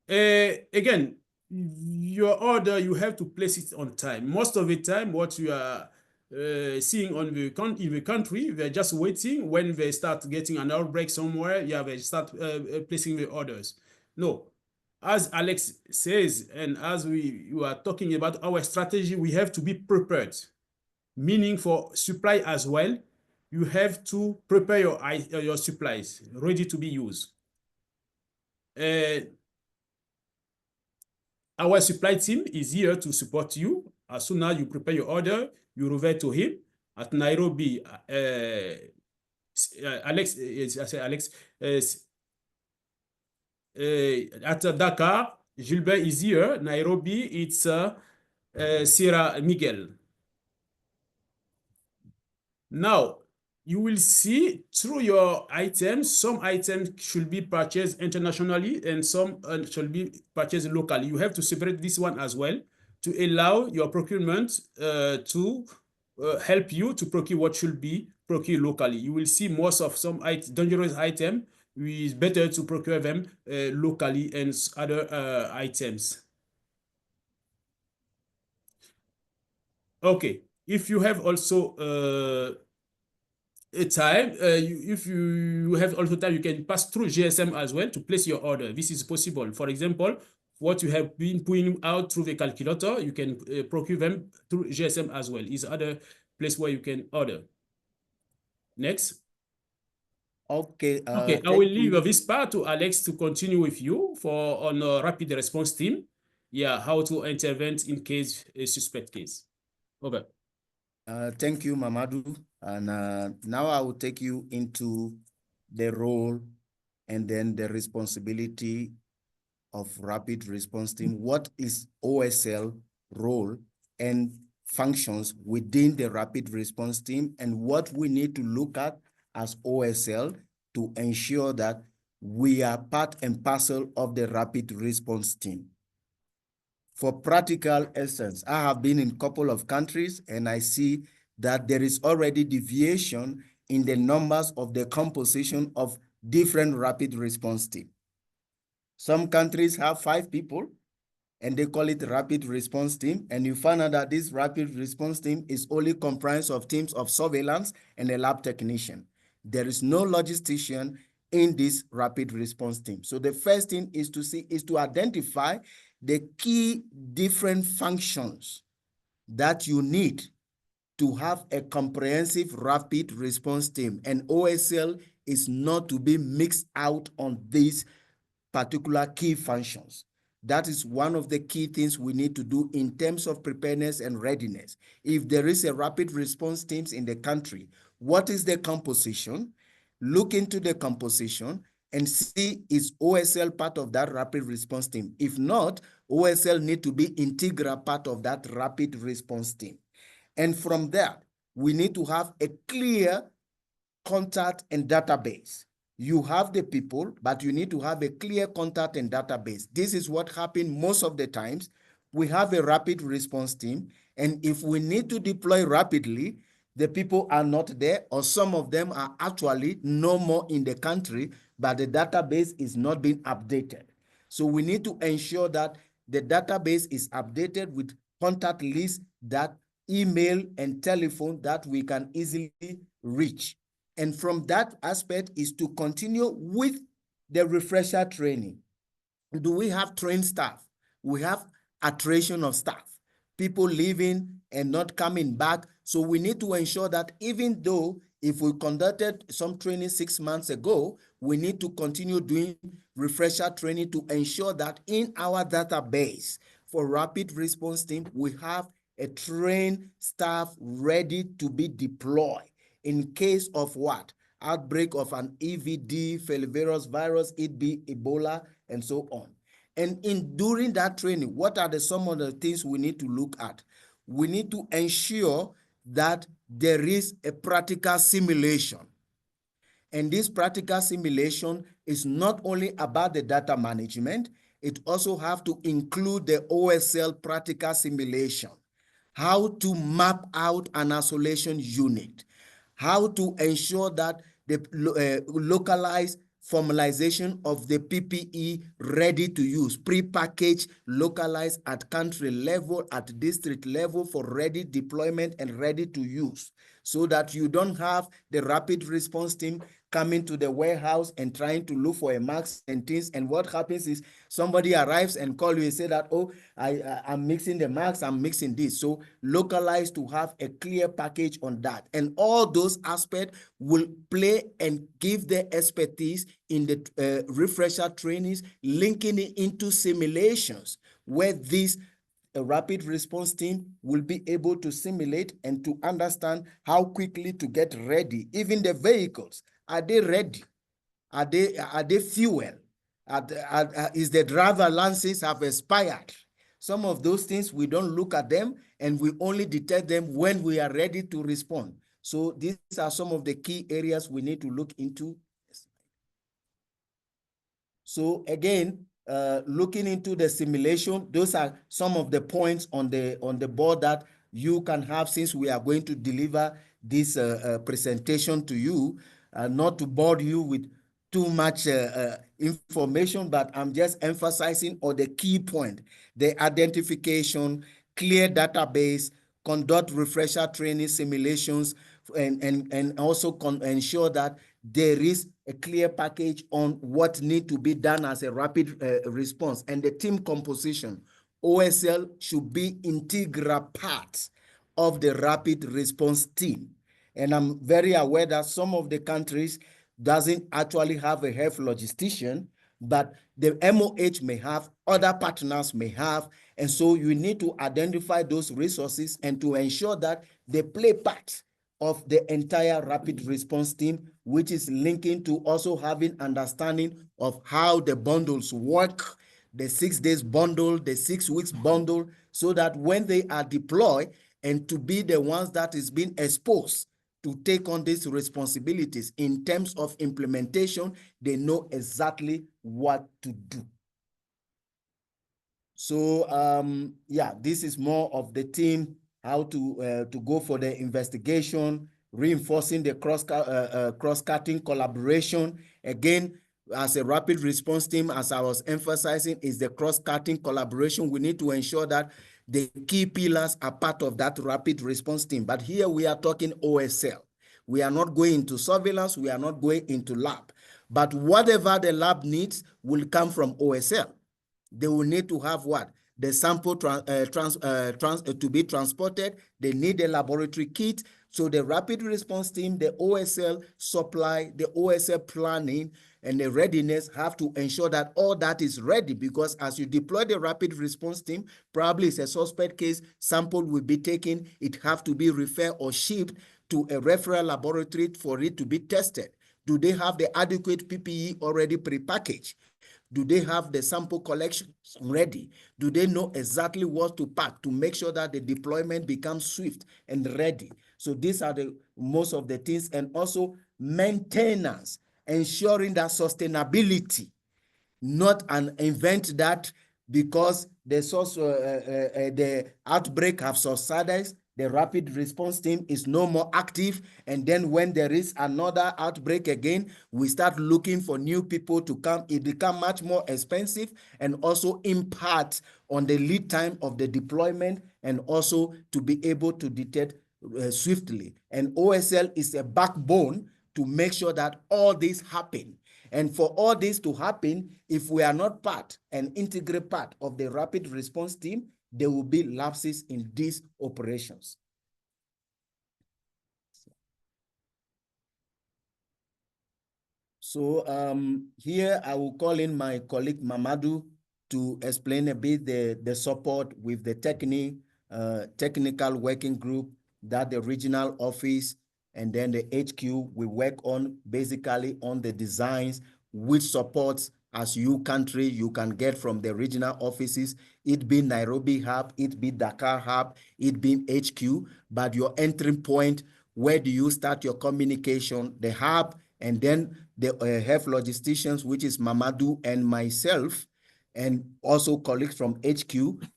Again, your order, you have to place it on time. Most of the time, what you are seeing in the country, they're just waiting when they start getting an outbreak somewhere. Yeah, they start placing the orders. No, as Alex says, and as you are talking about our strategy, we have to be prepared. Meaning for supply as well, you have to prepare your supplies ready to be used. Our supply team is here to support you. As soon as you prepare your order, you revert to him. At Nairobi, Alex, at Dakar, Gilbert is here. Nairobi, it's Sierra Miguel. Now, you will see through your items, some items should be purchased internationally and some should be purchased locally. You have to separate this one as well to allow your procurement to help you to procure what should be procured locally. You will see most of some dangerous items. It's better to procure them locally and other items. Okay, if you have also a time, if you have also time, you can pass through GSM as well to place your order. This is possible. For example, what you have been putting out through the calculator, you can procure them through GSM as well. Is other place where you can order. Next. Okay. Okay, I will leave this part to Alex to continue with you for on a rapid response team. Yeah, how to intervene in case a suspect case. Over. Thank you, Mamadou. And now I will take you into the role and then the responsibility of rapid response team. What is OSL role and functions within the rapid response team, and what we need to look at as OSL to ensure that we are part and parcel of the rapid response team. For practical essence, I have been in a couple of countries and I see that there is already deviation in the numbers of the composition of different rapid response teams. Some countries have 5 people and they call it rapid response team. And you find out that this rapid response team is only comprised of teams of surveillance and a lab technician. There is no logistician in this rapid response team. So the first thing is to identify the key different functions that you need to have a comprehensive rapid response team. And OSL is not to be mixed out on these particular key functions. That is one of the key things we need to do in terms of preparedness and readiness. If there is a rapid response teams in the country, what is the composition? Look into the composition and see is OSL part of that rapid response team. If not, OSL need to be integral part of that rapid response team. And from there, we need to have a clear contact and database. You have the people, but you need to have a clear contact and database. This is what happens most of the times. We have a rapid response team, and if we need to deploy rapidly, the people are not there, or some of them are actually no more in the country, but the database is not being updated. So we need to ensure that the database is updated with contact lists, that email and telephone that we can easily reach. And from that aspect is to continue with the refresher training. Do we have trained staff? We have attrition of staff, people leaving and not coming back. So we need to ensure that even though if we conducted some training 6 months ago, we need to continue doing refresher training to ensure that in our database for rapid response team, we have a trained staff ready to be deployed in case of what? Outbreak of an EVD, filovirus virus, it be Ebola, and so on. And during that training, what are some of the things we need to look at? We need to ensure that there is a practical simulation. And this practical simulation is not only about the data management, it also have to include the OSL practical simulation. How to map out an isolation unit, how to ensure that the localized formalization of the PPE ready to use, pre-packaged, localized at country level, at district level for ready deployment and ready to use, so that you don't have the rapid response team coming to the warehouse and trying to look for a mask and things. And what happens is somebody arrives and call you and say that, oh, I'm mixing the masks, I'm mixing this. So localize to have a clear package on that. And all those aspects will play and give the expertise in the refresher trainings, linking it into simulations where this a rapid response team will be able to simulate and to understand how quickly to get ready. Even the vehicles, are they ready? Are they fuel? Is the driver license have expired? Some of those things, we don't look at them and we only detect them when we are ready to respond. So these are some of the key areas we need to look into. So again, looking into the simulation, those are some of the points on the board that you can have since we are going to deliver this presentation to you, not to bore you with too much information, but I'm just emphasizing on the key point, the identification, clear database, conduct refresher training simulations, and also ensure that there is a clear package on what needs to be done as a rapid response. And the team composition, OSL should be integral part of the rapid response team. And I'm very aware that some of the countries doesn't actually have a health logistician, but the MOH may have, other partners may have, and so you need to identify those resources and to ensure that they play part of the entire rapid response team, which is linking to also having understanding of how the bundles work, the 6 days bundle, the 6 weeks bundle, so that when they are deployed and to be the ones that is being exposed to take on these responsibilities in terms of implementation, they know exactly what to do. So yeah, this is more of the team, how to go for the investigation, reinforcing the cross-cutting collaboration. Again, as a rapid response team, as I was emphasizing, is the cross-cutting collaboration. We need to ensure that the key pillars are part of that rapid response team. But here we are talking OSL. We are not going into surveillance. We are not going into lab. But whatever the lab needs will come from OSL. They will need to have what? The sample to be transported. They need a laboratory kit. So the rapid response team, the OSL supply, the OSL planning, and the readiness have to ensure that all that is ready, because as you deploy the rapid response team, probably it's a suspect case, sample will be taken, it have to be referred or shipped to a referral laboratory for it to be tested. Do they have the adequate PPE already prepackaged? Do they have the sample collection ready? Do they know exactly what to pack to make sure that the deployment becomes swift and ready? So these are the most of the things. And also maintenance, ensuring that sustainability, not an event that because the outbreak have subsided, the rapid response team is no more active, and then when there is another outbreak again, we start looking for new people to come. It becomes much more expensive and also impact on the lead time of the deployment, and also to be able to detect swiftly. And OSL is a backbone to make sure that all this happen. And for all this to happen, if we are not part, an integral part of the rapid response team, there will be lapses in these operations. So here I will call in my colleague Mamadou to explain a bit the support with the technical working group that the regional office and then the HQ will work on, basically on the designs, which supports as you country you can get from the regional offices, it be Nairobi hub, it be Dakar hub, it be HQ, but your entry point, where do you start your communication, the hub, and then the health logisticians, which is Mamadou and myself, and also colleagues from HQ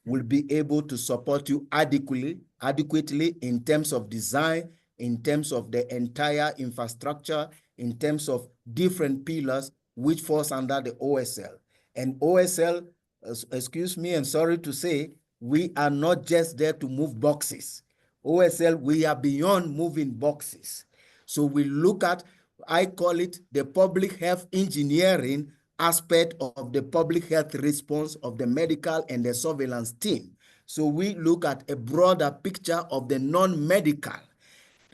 will be able to support you adequately in terms of design, in terms of the entire infrastructure, in terms of different pillars which falls under the OSL. And OSL, excuse me, and sorry to say, we are not just there to move boxes. OSL, we are beyond moving boxes. So we look at, I call it the public health engineering aspect of the public health response of the medical and the surveillance team. So we look at a broader picture of the non-medical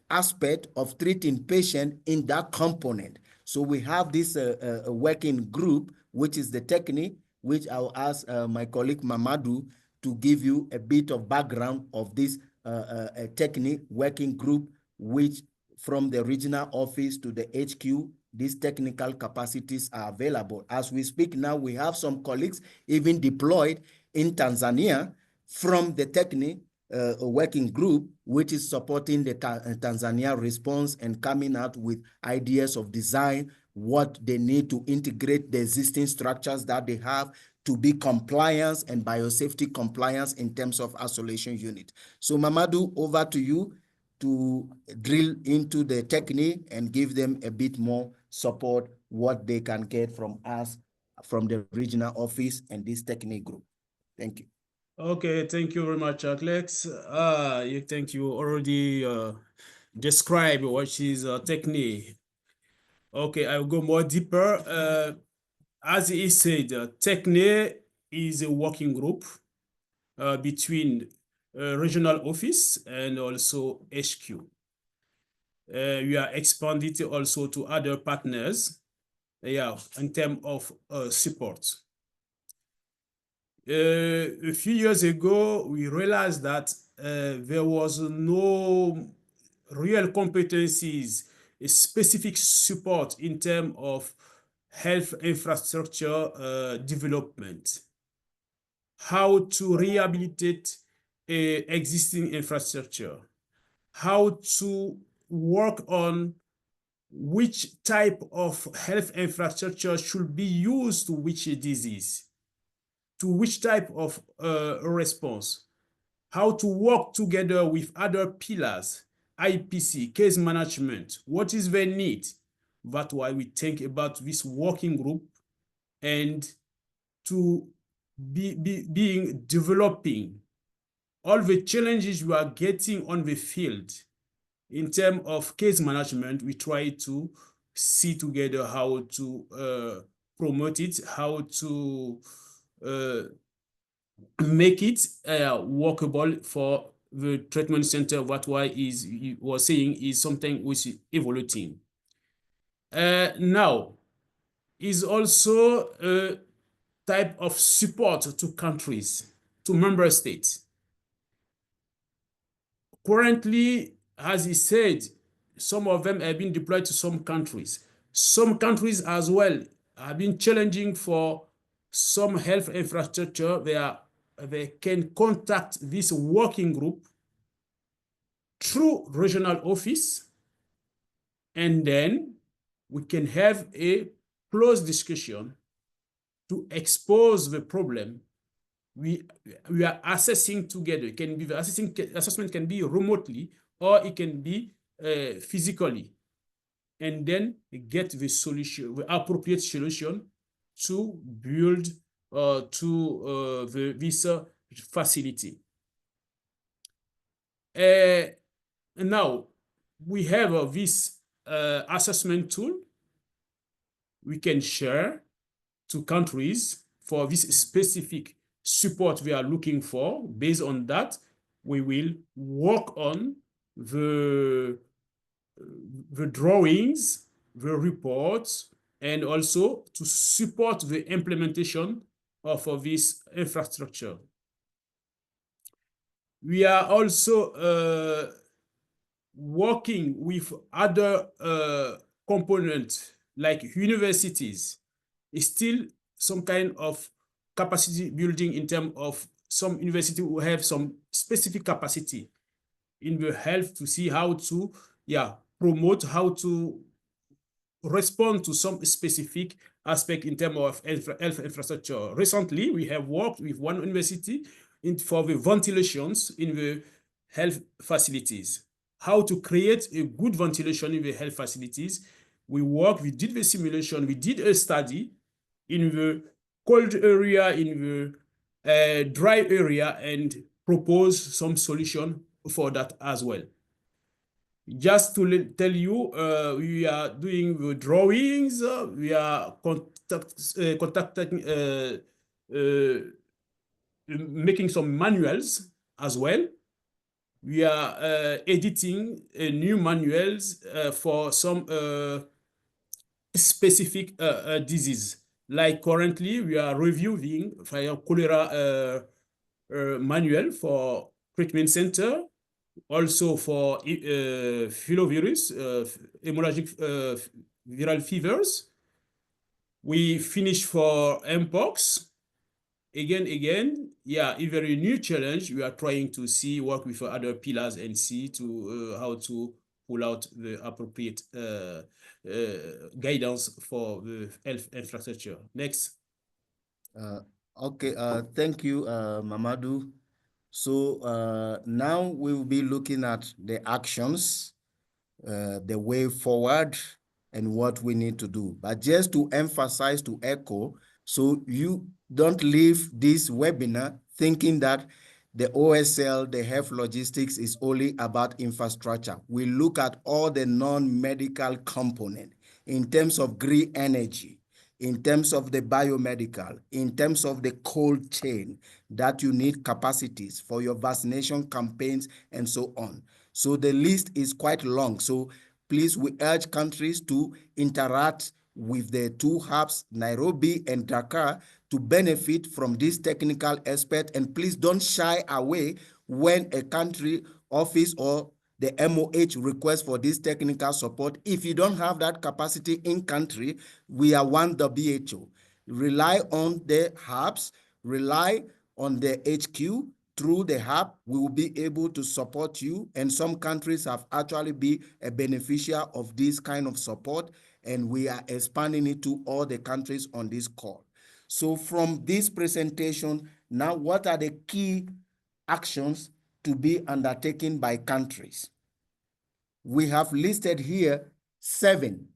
aspect of treating patients in that component. So we have this working group, which is the technique, which I'll ask my colleague Mamadou to give you a bit of background of this technique working group, which from the regional office to the HQ, these technical capacities are available. As we speak now, we have some colleagues even deployed in Tanzania from the technique working group, which is supporting the Tanzania response and coming out with ideas of design, what they need to integrate the existing structures that they have to be compliance and biosafety compliance in terms of isolation unit. So Mamadou, over to you to drill into the technique and give them a bit more support, what they can get from us, from the regional office and this technique group. Thank you. Okay, thank you very much, Alex. Thank you already described what is technique. Okay, I'll go more deeper. As he said, technique is a working group between regional office and also HQ. We are expanded also to other partners, in terms of support. A few years ago, we realized that there was no real competencies, a specific support in terms of health infrastructure development, how to rehabilitate existing infrastructure, how to work on which type of health infrastructure should be used to which disease, to which type of response, how to work together with other pillars, IPC, case management, what is their need. That's why we think about this working group and to developing all the challenges we are getting on the field. In terms of case management, we try to see together how to promote it, how to make it workable for the treatment center. What why is you was saying is something which is evolving. Now is also a type of support to countries, to member states. Currently, as he said, some of them have been deployed to some countries. Some countries as well have been challenging for some health infrastructure. They can contact this working group through regional office, and then we can have a close discussion to expose the problem. We are assessing together. It can be the assessment can be remotely or it can be physically, and then get the solution, the appropriate solution to build this facility. Now we have this assessment tool we can share to countries for this specific support we are looking for. Based on that, we will work on the drawings, the reports, and also to support the implementation of this infrastructure. We are also working with other components like universities. It's still some kind of capacity building in terms of some university who have some specific capacity in the health to see how to promote, how to respond to some specific aspect in terms of health infrastructure. Recently, we have worked with one university for the ventilations in the health facilities. How to create a good ventilation in the health facilities. We did the simulation, we did a study in the cold area, in the dry area, and propose some solution for that as well. Just to tell you, we are doing the drawings, we are contacting, making some manuals as well. We are editing new manuals for some specific disease. Like currently, we are reviewing for cholera manual for treatment center, also for filovirus, hemorrhagic viral fevers. We finished for mpox. Again, a very new challenge. We are trying to work with other pillars and see how to pull out the appropriate guidance for the health infrastructure. Next. Okay, thank you, Mamadou. So now we will be looking at the actions, the way forward, and what we need to do. But just to emphasize, to echo, so you don't leave this webinar thinking that the OSL, the health logistics is only about infrastructure. We look at all the non-medical component in terms of green energy, in terms of the biomedical, in terms of the cold chain that you need capacities for your vaccination campaigns and so on. So the list is quite long. So please, we urge countries to interact with the two hubs, Nairobi and Dakar, to benefit from this technical aspect. And please don't shy away when a country office or the MOH requests for this technical support. If you don't have that capacity in country, we are one WHO. Rely on the hubs, rely on the HQ. Through the hub, we will be able to support you. And some countries have actually been a beneficiary of this kind of support, and we are expanding it to all the countries on this call. So from this presentation, now what are the key actions to be undertaken by countries? We have listed here 7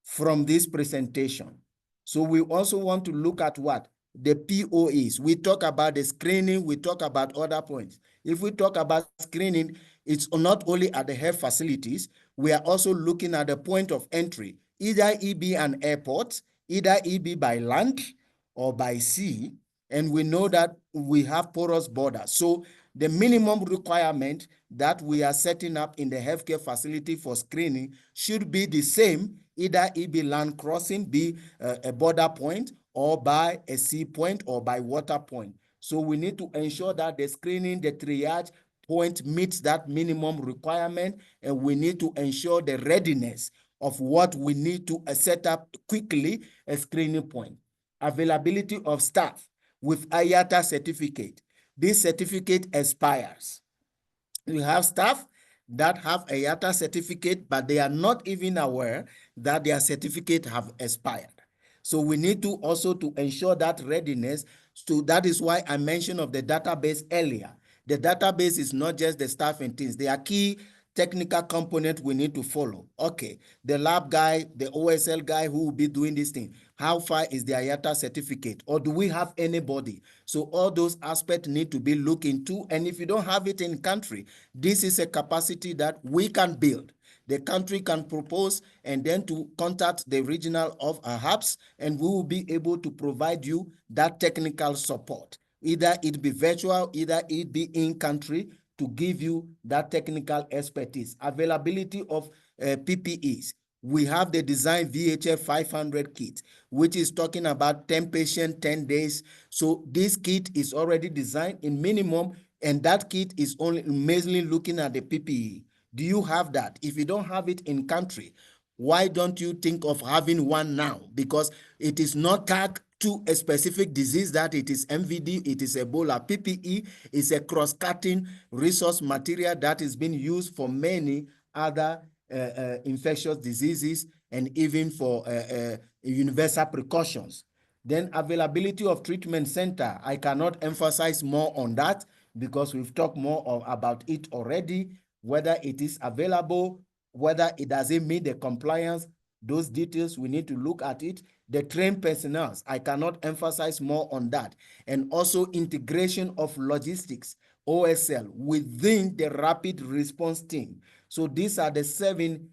from this presentation. So we also want to look at what? The POEs. We talk about the screening, we talk about other points. If we talk about screening, it's not only at the health facilities, we are also looking at the point of entry, either it be an airport, either it be by land or by sea, and we know that we have porous borders. So the minimum requirement that we are setting up in the healthcare facility for screening should be the same, either it be land crossing, be a border point, or by a sea point or by water point. So we need to ensure that the screening, the triage point meets that minimum requirement, and we need to ensure the readiness of what we need to set up quickly a screening point. Availability of staff with IATA certificate. This certificate expires. We have staff that have a IATA certificate, but they are not even aware that their certificate have expired. So we need to also to ensure that readiness. So that is why I mentioned of the database earlier. The database is not just the staff and things. They are key technical component we need to follow. Okay, the lab guy, the OSL guy who will be doing this thing, how far is the IATA certificate? Or do we have anybody? So all those aspects need to be looked into. And if you don't have it in country, this is a capacity that we can build. The country can propose and then to contact the regional of hubs, and we will be able to provide you that technical support. Either it be virtual, either it be in country, to give you that technical expertise. Availability of PPEs. We have the design VHF 500 kit, which is talking about 10 patients, 10 days. So this kit is already designed in minimum, and that kit is only mainly looking at the PPE. Do you have that? If you don't have it in country, why don't you think of having one now? Because it is not tagged to a specific disease that it is MVD, it is Ebola. PPE is a cross-cutting resource material that is being used for many other infectious diseases and even for universal precautions. Then availability of treatment center. I cannot emphasize more on that because we've talked more about it already, whether it is available, whether it doesn't meet the compliance. Those details, we need to look at it. The trained personnel, I cannot emphasize more on that. And also integration of logistics, OSL, within the rapid response team. So these are the 7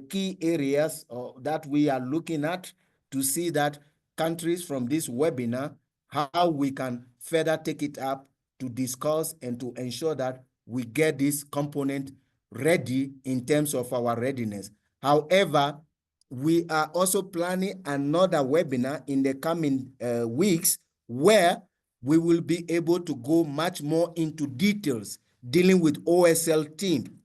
key areas that we are looking at to see that countries from this webinar, how we can further take it up to discuss and to ensure that we get this component ready in terms of our readiness. However, we are also planning another webinar in the coming weeks where we will be able to go much more into details dealing with OSL team,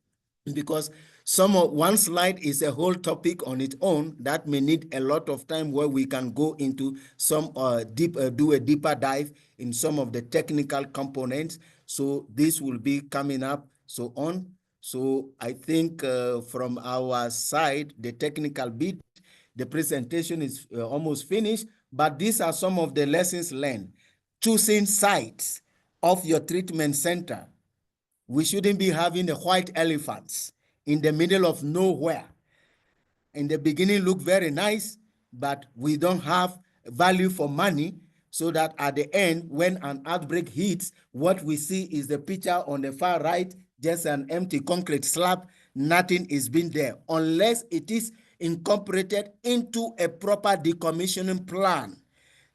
because one slide is a whole topic on its own that may need a lot of time, where we can go into some do a deeper dive in some of the technical components. So this will be coming up so on. So I think from our side, the technical bit, the presentation is almost finished, but these are some of the lessons learned. Choosing sites of your treatment center. We shouldn't be having the white elephants in the middle of nowhere. In the beginning, look very nice, but we don't have value for money. so that at the end, when an outbreak hits, what we see is the picture on the far right, just an empty concrete slab, nothing is being there, unless it is incorporated into a proper decommissioning plan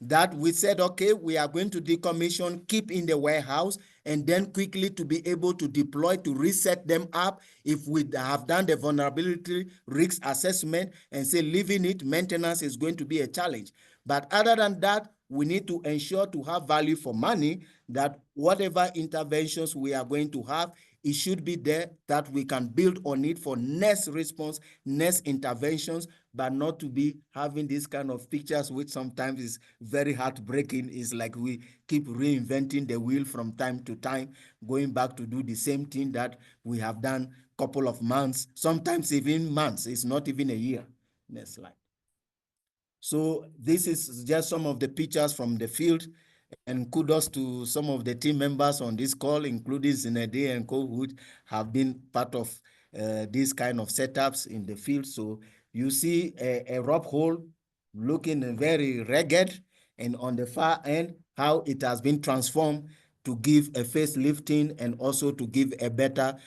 that we said, okay, we are going to decommission, keep in the warehouse, and then quickly to be able to deploy to reset them up if we have done the vulnerability risk assessment and say leaving it, maintenance is going to be a challenge. But other than that, we need to ensure to have value for money, that whatever interventions we are going to have, it should be there that we can build on it for next response, next interventions, but not to be having these kind of pictures, which sometimes is very heartbreaking. It's like we keep reinventing the wheel from time to time, going back to do the same thing that we have done a couple of months, sometimes even months. It's not even a year. Next slide. So this is just some of the pictures from the field, and kudos to some of the team members on this call, including Zinedine and co, who have been part of these kind of setups in the field. So you see a rope hole looking very rugged, and on the far end, how it has been transformed to give a facelifting and also to give a better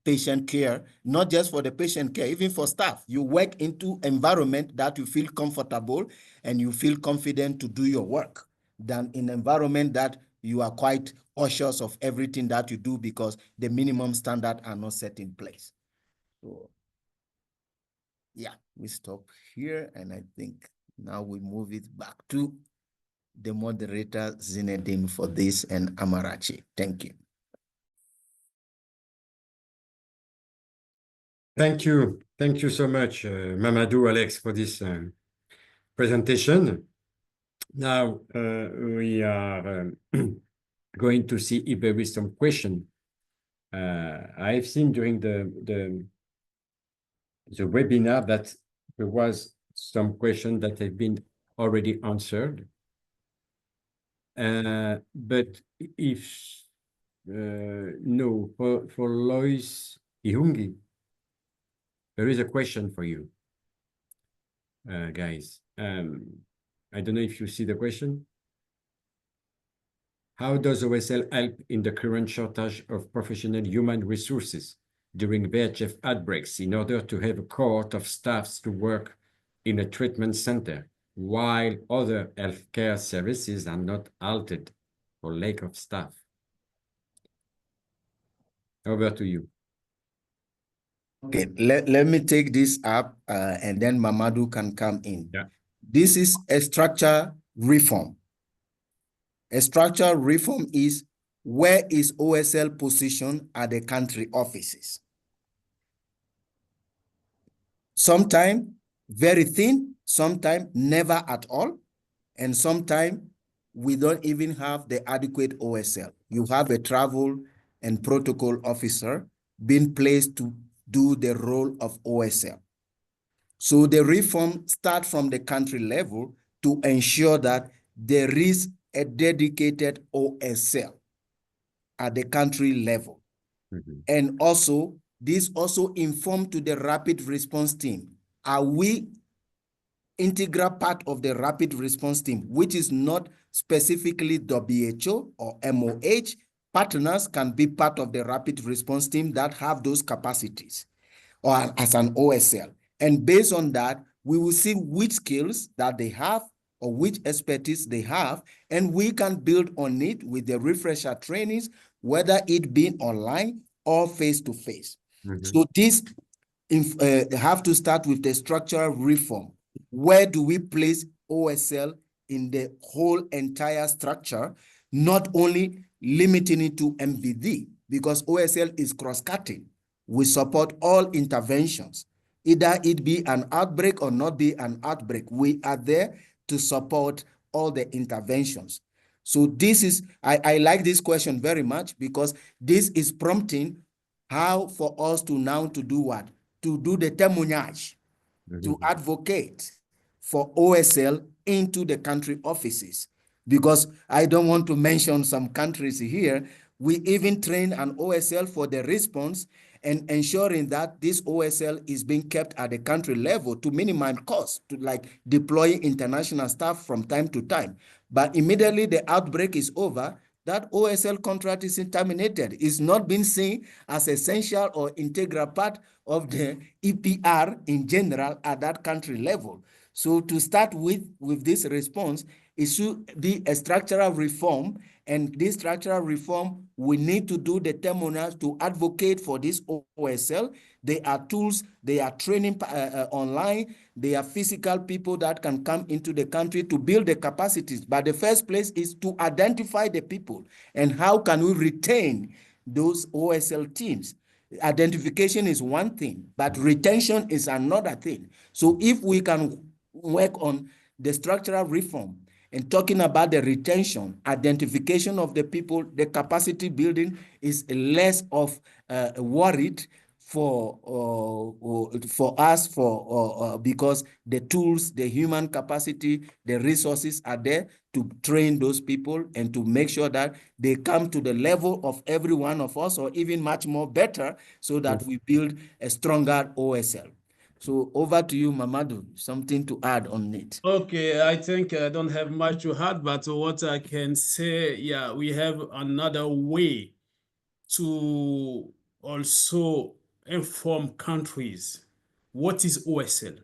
patient care, not just for the patient care, even for staff. You work into environment that you feel comfortable and you feel confident to do your work, than in environment that you are quite cautious of everything that you do because the minimum standard are not set in place. So yeah, we stop here, and I think now we move it back to the moderator, Zinedine, for this, and Amarachi. Thank you. Thank you. Thank you so much, Mamadou, Alex, for this presentation. Now we are going to see if there is some question. I've seen during the webinar that there was some question that have been already answered. But if no, for Lois Ihungi, there is a question for you, guys. I don't know if you see the question. How does OSL help in the current shortage of professional human resources during VHF outbreaks in order to have a cohort of staffs to work in a treatment center, while other healthcare services are not halted for lack of staff? Over to you. Okay, let me take this up and then Mamadou can come in. Yeah. This is a structure reform. A structural reform is where is OSL positioned at the country offices. Sometimes very thin, sometimes never at all, and sometimes we don't even have the adequate OSL. You have a travel and protocol officer being placed to do the role of OSL. So the reform starts from the country level to ensure that there is a dedicated OSL at the country level. Mm-hmm. And also, this also informed to the rapid response team. Are we integral part of the rapid response team, which is not specifically WHO or MOH? Partners can be part of the rapid response team that have those capacities, or as an OSL. And based on that, we will see which skills that they have or which expertise they have, and we can build on it with the refresher trainings, whether it be online or face-to-face. Mm-hmm. So this have to start with the structural reform. Where do we place OSL in the whole entire structure, not only limiting it to MVD, because OSL is cross-cutting. We support all interventions, either it be an outbreak or not be an outbreak. We are there to support all the interventions. So this is, I like this question very much, because this is prompting how for us to now to do what? To do the témoignage, to advocate for OSL into the country offices. Because I don't want to mention some countries here, we even train an OSL for the response, and ensuring that this OSL is being kept at the country level to minimize costs, to like deploy international staff from time to time. But immediately the outbreak is over, that OSL contract is terminated. It's not being seen as essential or integral part of the EPR in general at that country level. So to start with this response, it should be a structural reform, and this structural reform, we need to do the terminals to advocate for this OSL. There are tools, there are training online, there are physical people that can come into the country to build the capacities. But the first place is to identify the people and how can we retain those OSL teams. Identification is one thing, but retention is another thing. So if we can work on the structural reform and talking about the retention, identification of the people, the capacity building is less of worried for us because the tools, the human capacity, the resources are there to train those people and to make sure that they come to the level of every one of us, or even much more better, so that we build a stronger OSL. So over to you, Mamadou, something to add on it. Okay, I think I don't have much to add, but what I can say, yeah, we have another way to also inform countries what is OSL.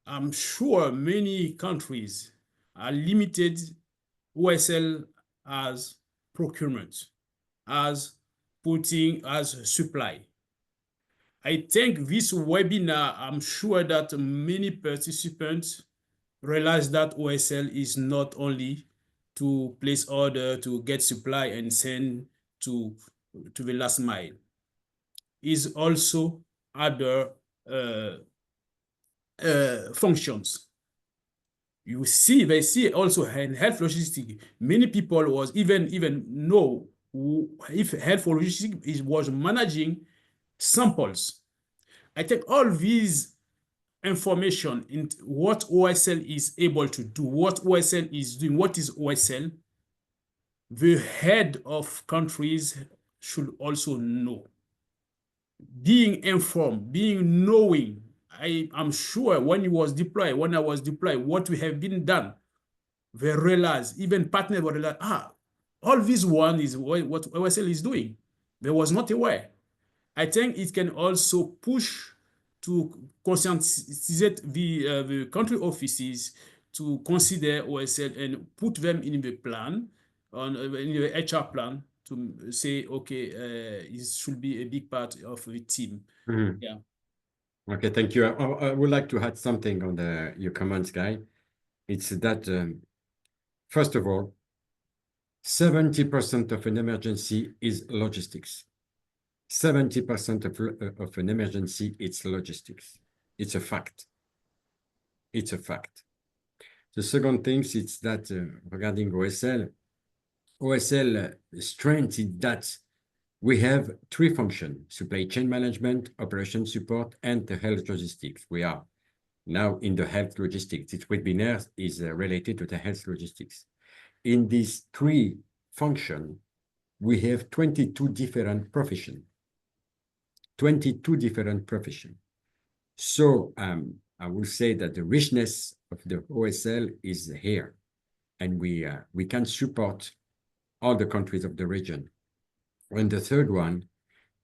I'm sure many countries are limited OSL as procurement, as putting as supply. I think this webinar, I'm sure that many participants realize that OSL is not only to place order, to get supply and send to the last mile. Is also other functions. You see, they see also in health logistics. Many people was even know if health logistics was managing samples. I think all these information in what OSL is able to do, what OSL is doing, what is OSL, the head of countries should also know. Being informed, being knowing, I'm sure when I was deployed, what we have been done, they realize, even partners will realize, all this one is what OSL is doing. They was not aware. I think it can also push to conscientize the country offices to consider OSL and put them in the plan, in the HR plan, to say, okay, it should be a big part of the team. Yeah. Okay, thank you. I would like to add something on your comments, Guy. It's that, first of all, 70% of an emergency is logistics. 70% of an emergency, it's logistics. It's a fact. It's a fact. The second thing is that regarding OSL strength is that we have three functions: supply chain management, operation support, and the health logistics. We are now in the health logistics. This webinar is related to the health logistics. In these three functions, we have 22 different professions. 22 different professions. So I will say that the richness of the OSL is here, and we can support all the countries of the region. And the third one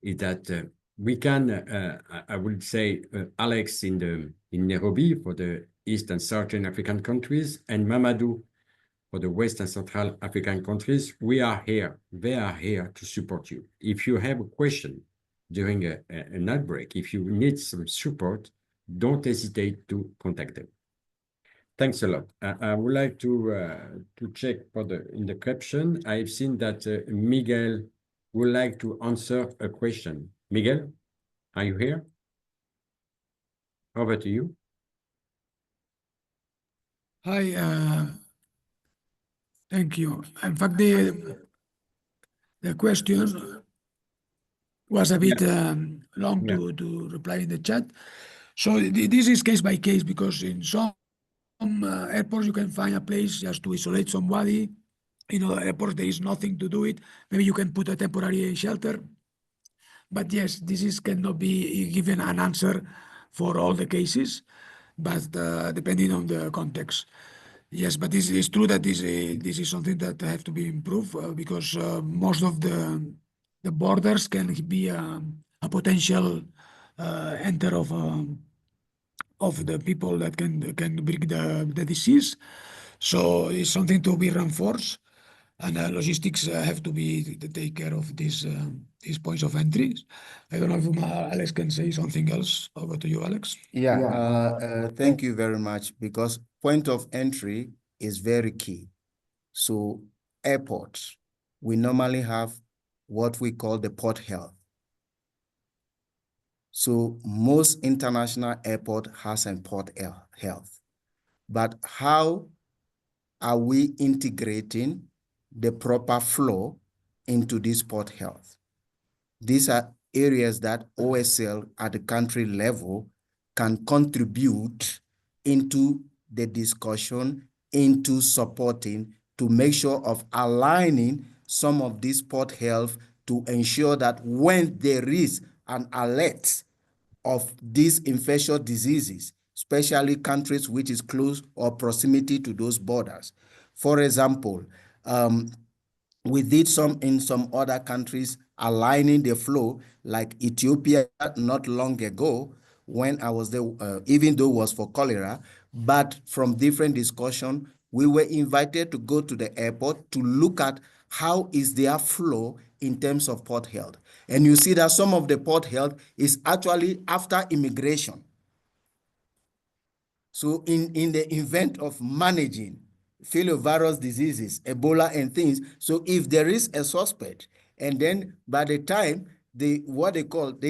is that we can, I would say, Alex in Nairobi for the East and Southern African countries, and Mamadou for the West and Central African countries. We are here. They are here to support you. If you have a question during an outbreak, if you need some support, don't hesitate to contact them. Thanks a lot. I would like to check for in the caption. I've seen that Miguel would like to answer a question. Miguel, are you here? Over to you. Hi, thank you. In fact, the question was a bit long to reply in the chat. So this is case by case, because in some airports you can find a place just to isolate somebody. In other airports there is nothing to do it. Maybe you can put a temporary shelter. But yes, cannot be given an answer for all the cases, but depending on the context. Yes, but this is true that this is something that have to be improved because most of the borders can be a potential enter of the people that can bring the disease. So it's something to be reinforced, and logistics have to take care of these points of entry. I don't know if Alex can say something else. Over to you, Alex. Yeah, thank you very much, because point of entry is very key. So airports, we normally have what we call the port health. So most international airport has a port health. But how are we integrating the proper flow into this port health? These are areas that OSL at the country level can contribute into the discussion, into supporting, to make sure of aligning some of this port health to ensure that when there is an alert of these infectious diseases, especially countries which is close or proximity to those borders. For example, we did some in some other countries aligning the flow, like Ethiopia not long ago when I was there, even though it was for cholera, but from different discussion, we were invited to go to the airport to look at how is their flow in terms of port health. And you see that some of the port health is actually after immigration. So in the event of managing filovirus diseases, Ebola and things, so if there is a suspect, and then by the time they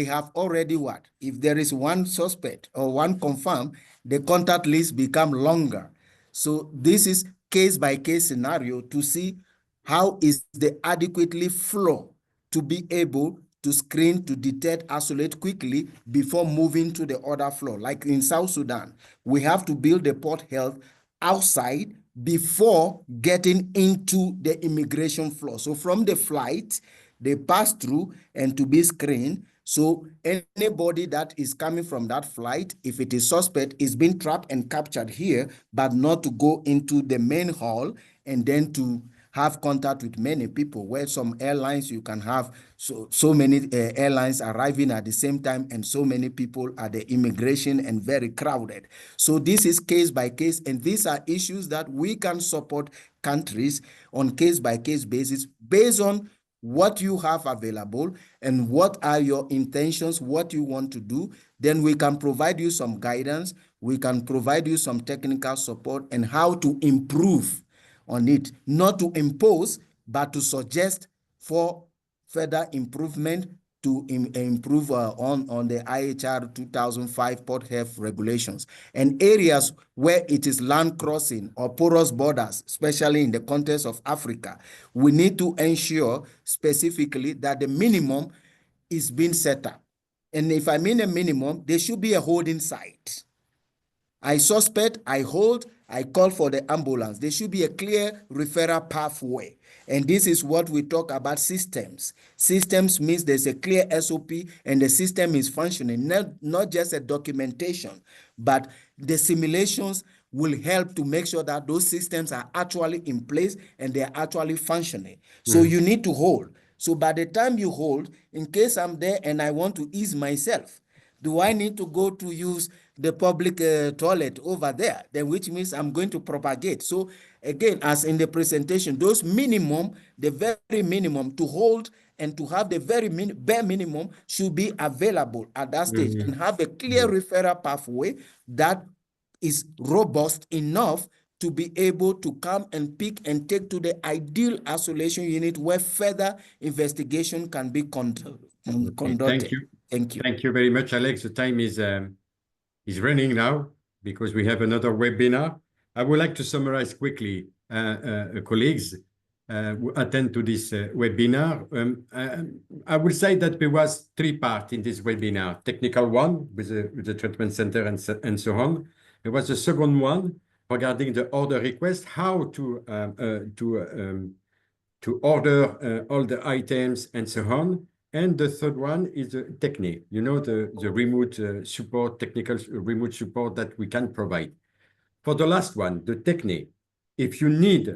have already what? If there is one suspect or one confirmed, the contact list become longer. So this is case by case scenario to see how is the adequately flow to be able to screen, to detect, isolate quickly before moving to the other floor. Like in South Sudan, we have to build the port health outside before getting into the immigration floor. So from the flight, they pass through and to be screened. So anybody that is coming from that flight, if it is suspect, is being trapped and captured here, but not to go into the main hall and then to have contact with many people, where some airlines you can have so many airlines arriving at the same time and so many people at the immigration and very crowded. So this is case by case, and these are issues that we can support countries on case by case basis based on what you have available and what are your intentions, what you want to do. Then we can provide you some guidance, we can provide you some technical support and how to improve on it, not to impose, but to suggest for further improvement to improve on the IHR 2005 port health regulations. And areas where it is land crossing or porous borders, especially in the context of Africa, we need to ensure specifically that the minimum is being set up. And if I mean a minimum, there should be a holding site. I suspect, I hold, I call for the ambulance. There should be a clear referral pathway. And this is what we talk about systems. Systems means there's a clear SOP and the system is functioning, not just a documentation, but the simulations will help to make sure that those systems are actually in place and they're actually functioning. So you need to hold. So by the time you hold, in case I'm there and I want to ease myself, do I need to go to use the public toilet over there? Then which means I'm going to propagate. So again, as in the presentation, those minimum, the very minimum to hold and to have the very bare minimum should be available at that stage and have a clear referral pathway that is robust enough to be able to come and pick and take to the ideal isolation unit where further investigation can be conducted. Thank you. Thank you. Thank you very much, Alex. The time is running now because we have another webinar. I would like to summarize quickly, colleagues who attend to this webinar. I will say that there was 3 parts in this webinar. Technical one with the treatment center and so on. There was a second one regarding the order request, how to order all the items and so on. And the third one is the technique, you know, the remote support, technical remote support that we can provide. For the last one, the technique, if you need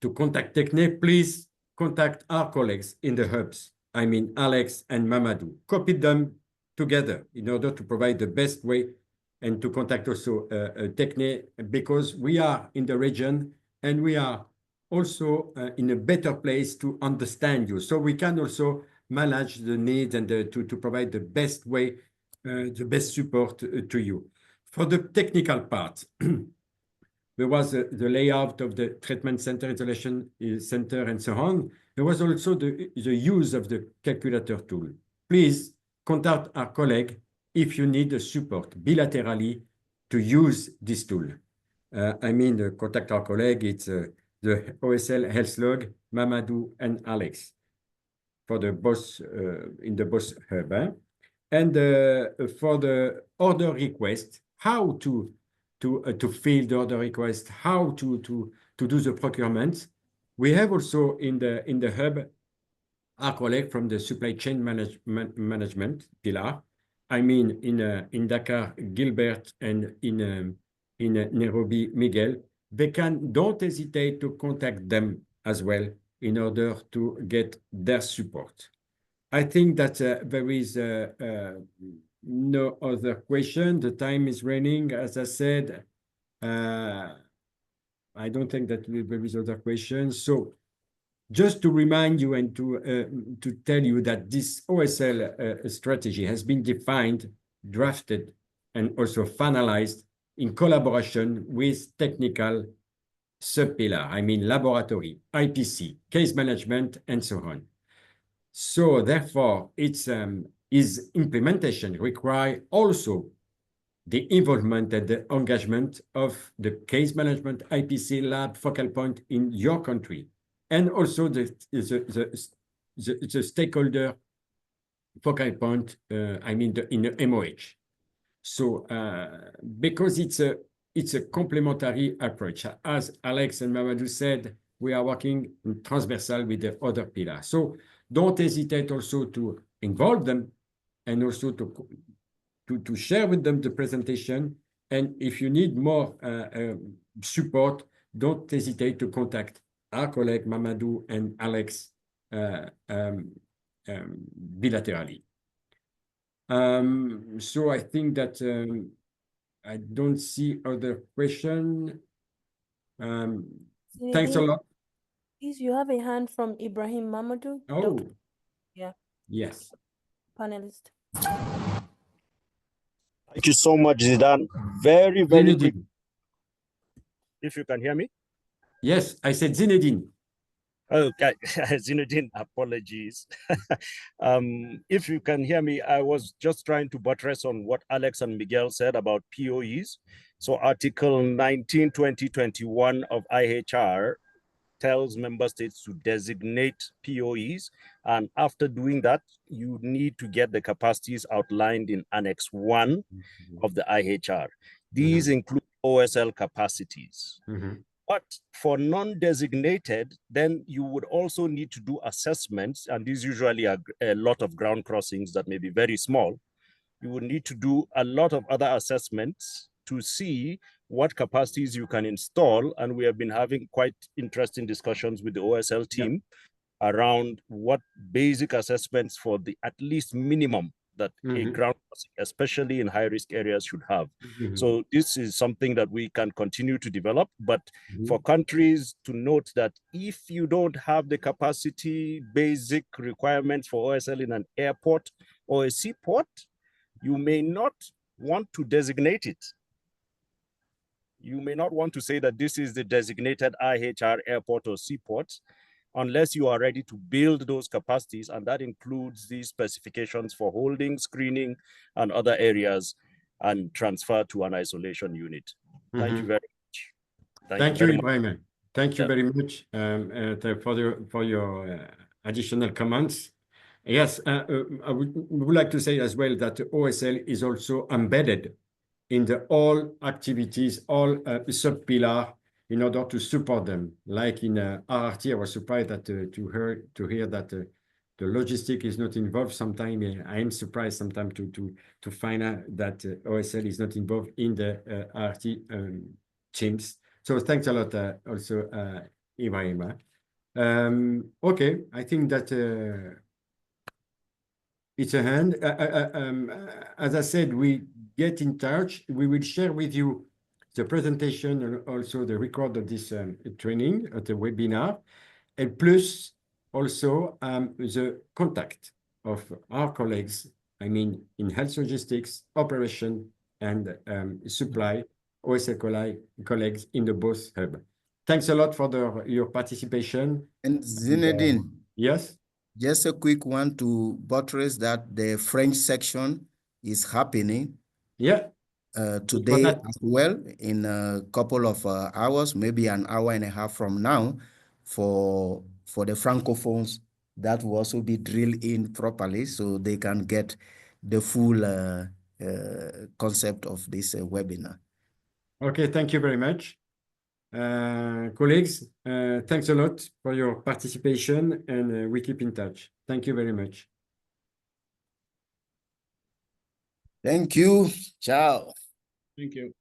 to contact technique, please contact our colleagues in the hubs. I mean, Alex and Mamadou. Copy them together in order to provide the best way and to contact also technique, because we are in the region and we are also in a better place to understand you. So we can also manage the needs and to provide the best way, the best support to you. For the technical part, there was the layout of the treatment center, isolation center, and so on. There was also the use of the calculator tool. Please contact our colleague if you need support bilaterally to use this tool. I mean, contact our colleague, it's the OSL Health Log, Mamadou, and Alex for the boss in the boss hub. And for the order request, how to fill the order request, how to do the procurement. We have also in the hub our colleague from the supply chain management pillar. I mean, in Dakar, Gilbert, and in Nairobi, Miguel. Don't hesitate to contact them as well in order to get their support. I think that there is no other question. The time is running, as I said. I don't think that there is other questions. So just to remind you and to tell you that this OSL strategy has been defined, drafted, and also finalized in collaboration with technical sub-pillar, I mean laboratory, IPC, case management, and so on. So therefore, its implementation requires also the involvement and the engagement of the case management IPC lab focal point in your country, and also the stakeholder focal point, I mean, in the MOH. So because it's a complementary approach. As Alex and Mamadou said, we are working transversal with the other pillar. So don't hesitate also to involve them and also to share with them the presentation. And if you need more support, don't hesitate to contact our colleague Mamadou and Alex bilaterally. So I think that I don't see other question. Thanks a lot. Please, you have a hand from Ibrahim Mamadou. Oh, yeah. Yes. Panelist. Thank you so much, Zidane. Very quick. If you can hear me? Yes, I said Zinedine. Okay, Zinedine, apologies. If you can hear me, I was just trying to buttress on what Alex and Miguel said about POEs. So Article 19/2021 of IHR tells member states to designate POEs. And after doing that, you need to get the capacities outlined in Annex 1 of the IHR. These include OSL capacities. But for non-designated, then you would also need to do assessments, and these usually are a lot of ground crossings that may be very small. You would need to do a lot of other assessments to see what capacities you can install. And we have been having quite interesting discussions with the OSL team around what basic assessments for the at least minimum that a ground crossing, especially in high-risk areas, should have. So this is something that we can continue to develop, but for countries to note that if you don't have the capacity basic requirements for OSL in an airport or a seaport, you may not want to designate it. You may not want to say that this is the designated IHR airport or seaport unless you are ready to build those capacities, and that includes these specifications for holding, screening, and other areas, and transfer to an isolation unit. Thank you very much. Thank you, Ibrahim. Thank you very much for your additional comments. Yes, I would like to say as well that OSL is also embedded in the all activities, all sub-pillar, in order to support them. Like in RRT, I was surprised that to hear that the logistic is not involved. Sometimes I am surprised sometimes to find out that OSL is not involved in the RT teams. So thanks a lot also, Ibrahima. Okay, I think that it's a hand. As I said, we get in touch. We will share with you the presentation and also the record of this training at the webinar, and plus also the contact of our colleagues, I mean, in health logistics, operation, and supply, OSL colleagues in the both hub. Thanks a lot for your participation. And Zinedine, yes? Just a quick one to buttress that the French section is happening. Yeah. Today as well, in a couple of hours, maybe an hour and a half from now, for the Francophones, that will also be drilled in properly so they can get the full concept of this webinar. Okay, thank you very much. Colleagues, thanks a lot for your participation, and we keep in touch. Thank you very much. Thank you. Ciao. Thank you.